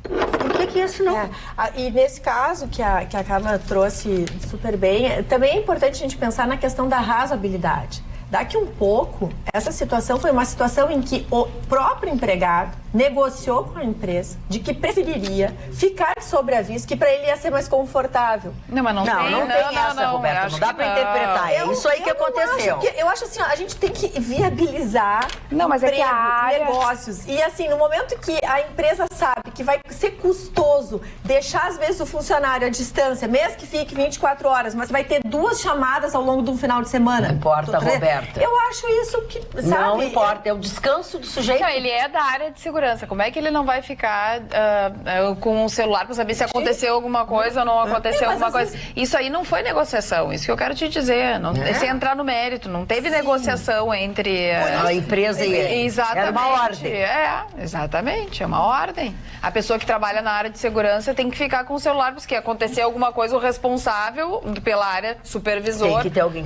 O que é isso, não? E nesse caso que a Carla trouxe super bem, também é importante a gente pensar na questão da razoabilidade. Daqui um pouco, essa situação foi uma situação em que o próprio empregado negociou com a empresa de que preferiria ficar sobre aviso, que para ele ia ser mais confortável. Não, mas não tem essa, Roberta. Não dá para interpretar. É isso aí que aconteceu. Eu acho assim, a gente tem que viabilizar negócios. E assim, no momento que a empresa sabe que vai ser custoso deixar, às vezes, o funcionário à distância, mesmo que fique 24 horas, mas vai ter 2 chamadas ao longo de um final de semana. Não importa, Roberta. Eu acho isso que, sabe? Não importa, é o descanso do sujeito. Não, ele é da área de segurança. Como é que ele não vai ficar com o celular para saber se aconteceu alguma coisa ou não aconteceu alguma coisa? Isso aí não foi negociação, isso que eu quero te dizer. Não, sem entrar no mérito, não teve negociação entre a empresa e ele. Exatamente. Era uma ordem. Exatamente, é uma ordem. A pessoa que trabalha na área de segurança tem que ficar com o celular, porque acontecer alguma coisa, o responsável pela área supervisor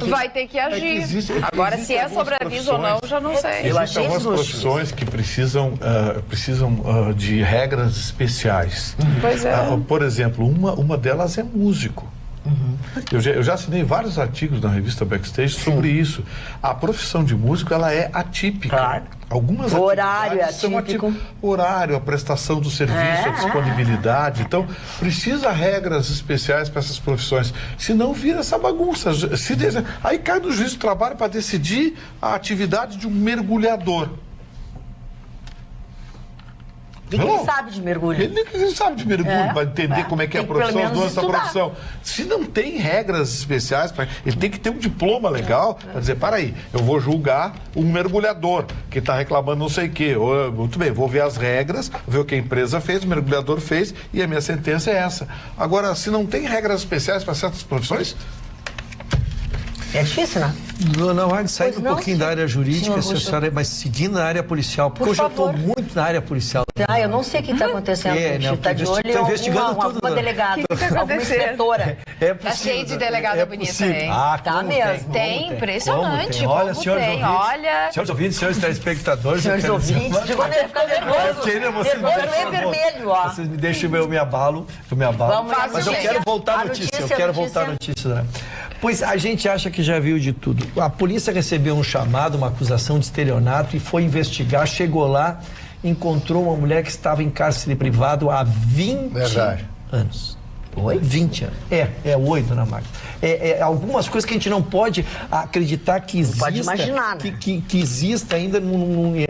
vai ter que agir. Agora, se é sobre aviso ou não, já não sei. Existem algumas profissões que precisam de regras especiais. Pois é. Por exemplo, uma delas é músico. Eu já assinei vários artigos na revista Backstage sobre isso. A profissão de músico, ela é atípica. Claro. Algumas horário são atípicas. Horário, a prestação do serviço, a disponibilidade. Então, precisa regras especiais para essas profissões. Senão vira essa bagunça. Aí cai no juízo do trabalho para decidir a atividade de um mergulhador. O que ele sabe de mergulho? Ele sabe de mergulho para entender como é que é a profissão, os donos da profissão. Se não tem regras especiais, ele tem que ter um diploma legal para dizer, para aí, eu vou julgar um mergulhador que está reclamando não sei o quê. Muito bem, vou ver as regras, ver o que a empresa fez, o mergulhador fez e a minha sentença é essa. Agora, se não tem regras especiais para certas profissões... É difícil, né? Não, Agnes, saindo um pouquinho da área jurídica, mas seguindo na área policial, porque hoje eu estou muito na área policial. Eu não sei o que está acontecendo. Está de olho em alguma delegada, alguma inspetora. Está cheio de delegada bonita, hein? Tá mesmo. Tem, impressionante. Olha, senhores ouvintes, senhores telespectadores. Senhores ouvintes, de quando ele fica nervoso. Nervoso é vermelho, ó. Vocês me deixam, eu me abalo. Mas eu quero voltar à notícia. Né? Pois a gente acha que já viu de tudo. A polícia recebeu um chamado, uma acusação de estelionato e foi investigar, chegou lá, encontrou uma mulher que estava em cárcere privado há 20 anos. 20 anos. É 8 na máquina. Algumas coisas que a gente não pode acreditar que exista. Não pode imaginar, né? Que exista ainda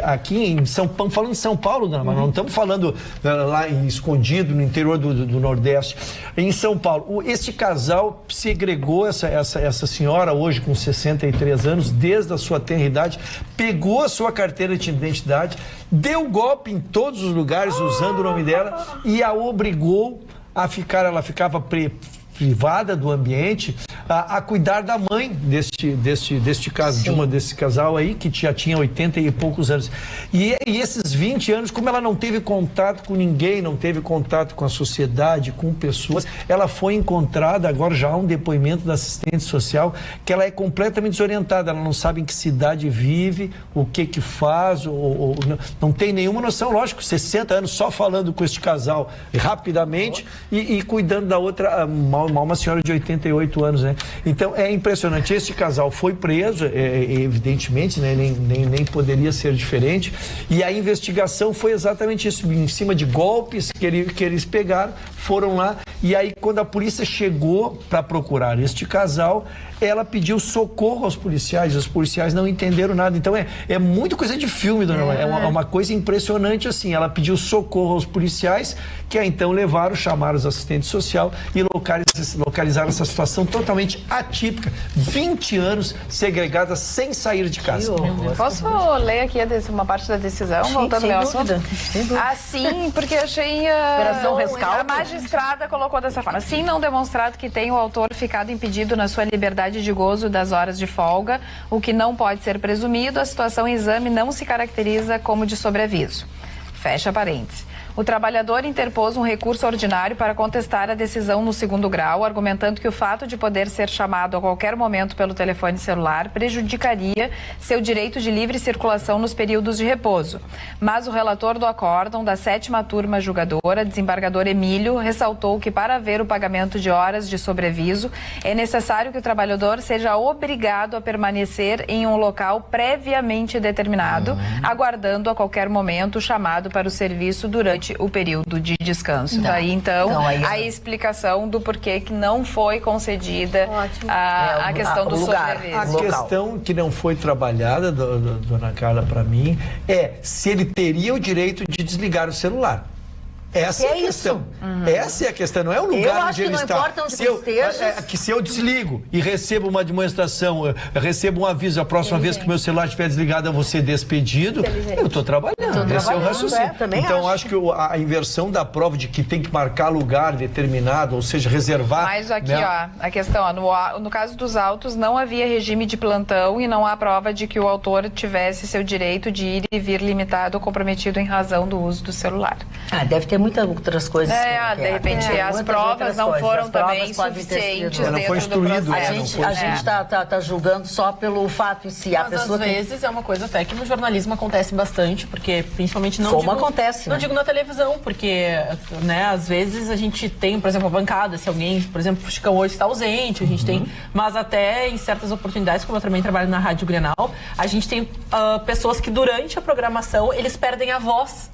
aqui em São Paulo, falando de São Paulo, não estamos falando lá escondido no interior do Nordeste. Em São Paulo, este casal segregou essa senhora hoje com 63 anos, desde a sua tenra idade, pegou a sua carteira de identidade, deu golpe em todos os lugares usando o nome dela e a obrigou a ficar, ela ficava privada do ambiente, a cuidar da mãe deste caso, desse casal aí, que já tinha 80 e poucos anos. E esses 20 anos, como ela não teve contato com ninguém, não teve contato com a sociedade, com pessoas, ela foi encontrada, agora já há um depoimento da assistente social, que ela é completamente desorientada, ela não sabe em que cidade vive, o que faz, não tem nenhuma noção, lógico, 60 anos só falando com este casal rapidamente e cuidando da outra, uma senhora de 88 anos, né? Então, é impressionante. Este casal foi preso, evidentemente, né? Nem poderia ser diferente. E a investigação foi exatamente isso, em cima de golpes que eles pegaram, foram lá. E aí, quando a polícia chegou para procurar este casal, ela pediu socorro aos policiais. Os policiais não entenderam nada. Então, é muito coisa de filme, dona Maria. É uma coisa impressionante, assim. Ela pediu socorro aos policiais, que então chamaram os assistentes sociais e localizaram essa situação totalmente atípica. 20 anos segregada sem sair de casa. Posso ler aqui uma parte da decisão, voltando ao assunto? Assim, porque achei... Operação Rescaldo. A magistrada colocou colocou dessa forma. Sim, não demonstrado que tenha o autor ficado impedido na sua liberdade de gozo das horas de folga, o que não pode ser presumido, a situação em exame não se caracteriza como de sobreaviso. Fecha parênteses. O trabalhador interpôs um recurso ordinário para contestar a decisão no segundo grau, argumentando que o fato de poder ser chamado a qualquer momento pelo telefone celular prejudicaria seu direito de livre circulação nos períodos de repouso. Mas o relator do acórdão da 7ª turma julgadora, desembargador Emílio, ressaltou que para haver o pagamento de horas de sobreaviso, é necessário que o trabalhador seja obrigado a permanecer em um local previamente determinado, aguardando a qualquer momento o chamado para o serviço durante o período de descanso. Daí, então, a explicação do porquê que não foi concedida a questão do sobreaviso. A questão que não foi trabalhada, dona Carla, para mim, é se ele teria o direito de desligar o celular. Essa é a questão. Essa é a questão, não é o lugar onde ele está. Se eu desligo e recebo uma demonstração, recebo um aviso, a próxima vez que meu celular estiver desligado, eu vou ser despedido, eu estou trabalhando. Esse é o raciocínio. Então, acho que a inversão da prova de que tem que marcar lugar determinado, ou seja, reservar... Mas aqui, a questão, no caso dos autos, não havia regime de plantão e não há prova de que o autor tivesse seu direito de ir e vir limitado ou comprometido em razão do uso do celular. Deve ter muitas outras coisas. De repente as provas não foram também suficientes dentro do processo. A gente está julgando só pelo fato em si. Mas às vezes é uma coisa até que no jornalismo acontece bastante, porque principalmente não digo na televisão, porque às vezes a gente tem, por exemplo, a bancada, se alguém, por exemplo, o Chicão hoje está ausente, a gente tem, mas até em certas oportunidades, como eu também trabalho na Rádio Grenal, a gente tem pessoas que durante a programação eles perdem a voz.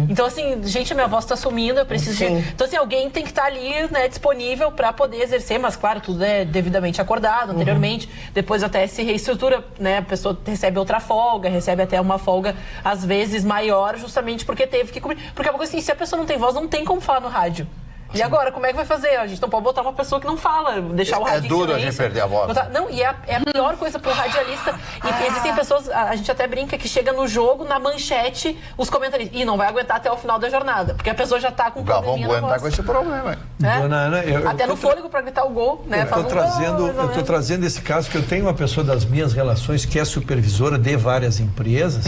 Então, assim, gente, a minha voz está sumindo, eu preciso de... Então, assim, alguém tem que estar ali, disponível para poder exercer, mas, claro, tudo é devidamente acordado anteriormente, depois até se reestrutura, a pessoa recebe outra folga, recebe até uma folga, às vezes, maior, justamente porque teve que cobrir. Porque é uma coisa assim, se a pessoa não tem voz, não tem como falar no rádio. E agora, como é que vai fazer? A gente não pode botar uma pessoa que não fala, deixar o rádio em silêncio. É duro a gente perder a voz. Não, e é a pior coisa pro radialista. E existem pessoas, a gente até brinca, que chega no jogo, na manchete, os comentaristas. E não vai aguentar até o final da jornada, porque a pessoa já tá com probleminha na voz. O Galvão Bueno tá com esse problema. Dona Ana, até no fôlego pra gritar o gol, Eu tô trazendo esse caso, que eu tenho uma pessoa das minhas relações que é supervisora de várias empresas,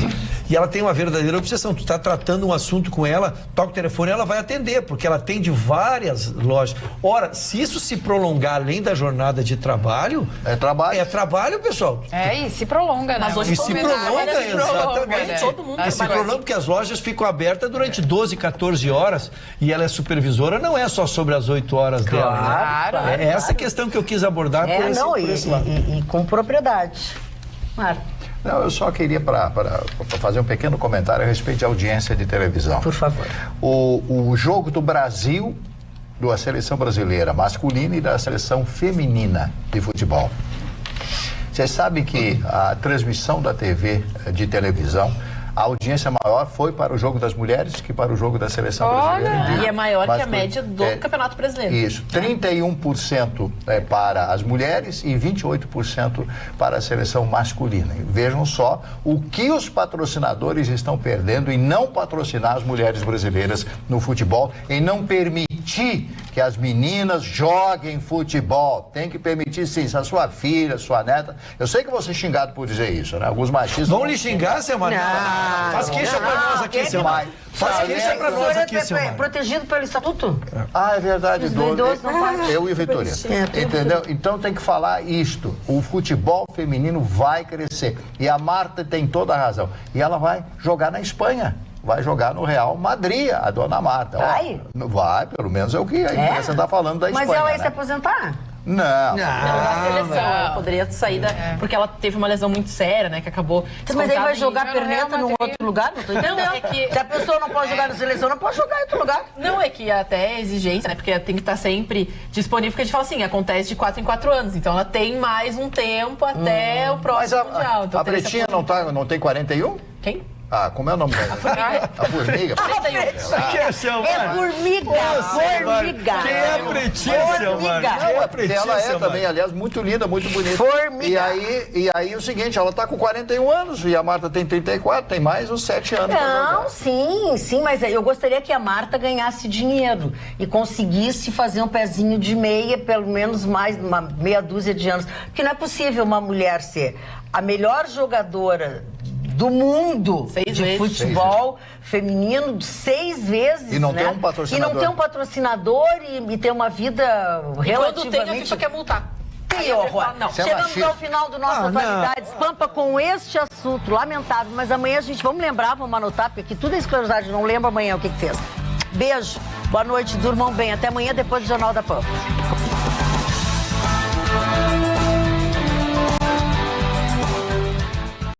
e ela tem uma verdadeira obsessão. Tu tá tratando um assunto com ela, toca o telefone, ela vai atender, porque ela atende várias lojas. Ora, se isso se prolongar além da jornada de trabalho... É trabalho, pessoal. E se prolonga, né? Mas hoje se prolonga, exatamente. Todo mundo se prolonga, porque as lojas ficam abertas durante 12, 14 horas, e ela é supervisora, não é só sobre as 8 horas dela. Claro. É essa questão que eu quis abordar por esse lado. E com propriedade. Claro. Não, eu só queria para fazer um pequeno comentário a respeito de audiência de televisão. Por favor. O jogo do Brasil, da seleção brasileira masculina e da seleção feminina de futebol. Vocês sabem que a transmissão da TV de televisão, a audiência maior foi para o jogo das mulheres que para o jogo da seleção brasileira. E é maior que a média do Campeonato Brasileiro. Isso, 31% para as mulheres e 28% para a seleção masculina. E vejam só o que os patrocinadores estão perdendo em não patrocinar as mulheres brasileiras no futebol, em não permitir que as meninas joguem futebol. Tem que permitir, sim, se a sua filha, sua neta... Eu sei que vou ser xingado por dizer isso, Alguns machistas... Vão lhe xingar, seu Maria? Faz queixa pra nós aqui, seu Maria. Faz queixa pra nós aqui, seu Maria. Protegido pelo estatuto? É verdade. Eu e Vitória. Entendeu? Então tem que falar isto. O futebol feminino vai crescer. E a Marta tem toda a razão. E ela vai jogar na Espanha. Vai jogar no Real Madrid, a dona Marta. Vai, pelo menos é o que a imprensa está falando da Espanha. Mas ela ia se aposentar? Não. Na seleção, ela poderia sair porque ela teve uma lesão muito séria, que acabou... Mas aí vai jogar perneta num outro lugar? Não tô entendendo. Se a pessoa não pode jogar na seleção, não pode jogar em outro lugar. Não, é que até é exigência, porque tem que estar sempre disponível, porque a gente fala assim, acontece de 4 em 4 anos, então ela tem mais um tempo até o próximo Mundial. Então, a Pretinha não tem 41? Quem? Ah, como é o nome dela? A formiga. É formiga. Quem é pretinha, mano? Ela é também, aliás, muito linda, muito bonita. Formiga. E aí o seguinte, ela tá com 41 anos e a Marta tem 34, tem mais uns 7 anos. Não, sim, mas eu gostaria que a Marta ganhasse dinheiro e conseguisse fazer um pezinho de meia, pelo menos mais uma meia dúzia de anos. Porque não é possível uma mulher ser a melhor jogadora do mundo de futebol feminino 6 vezes, e não né? ter um patrocinador. E não ter um patrocinador e ter uma vida relativamente... Quando tem, a FIFA quer multar. Que horror. Chegamos ao final do nosso Atualidades Pampa com este assunto lamentável, mas amanhã a gente, vamos lembrar, vamos anotar, porque aqui tudo é esclerosado, não lembra amanhã o que fez. Beijo, boa noite, durmam bem, até amanhã depois do Jornal da Pampa.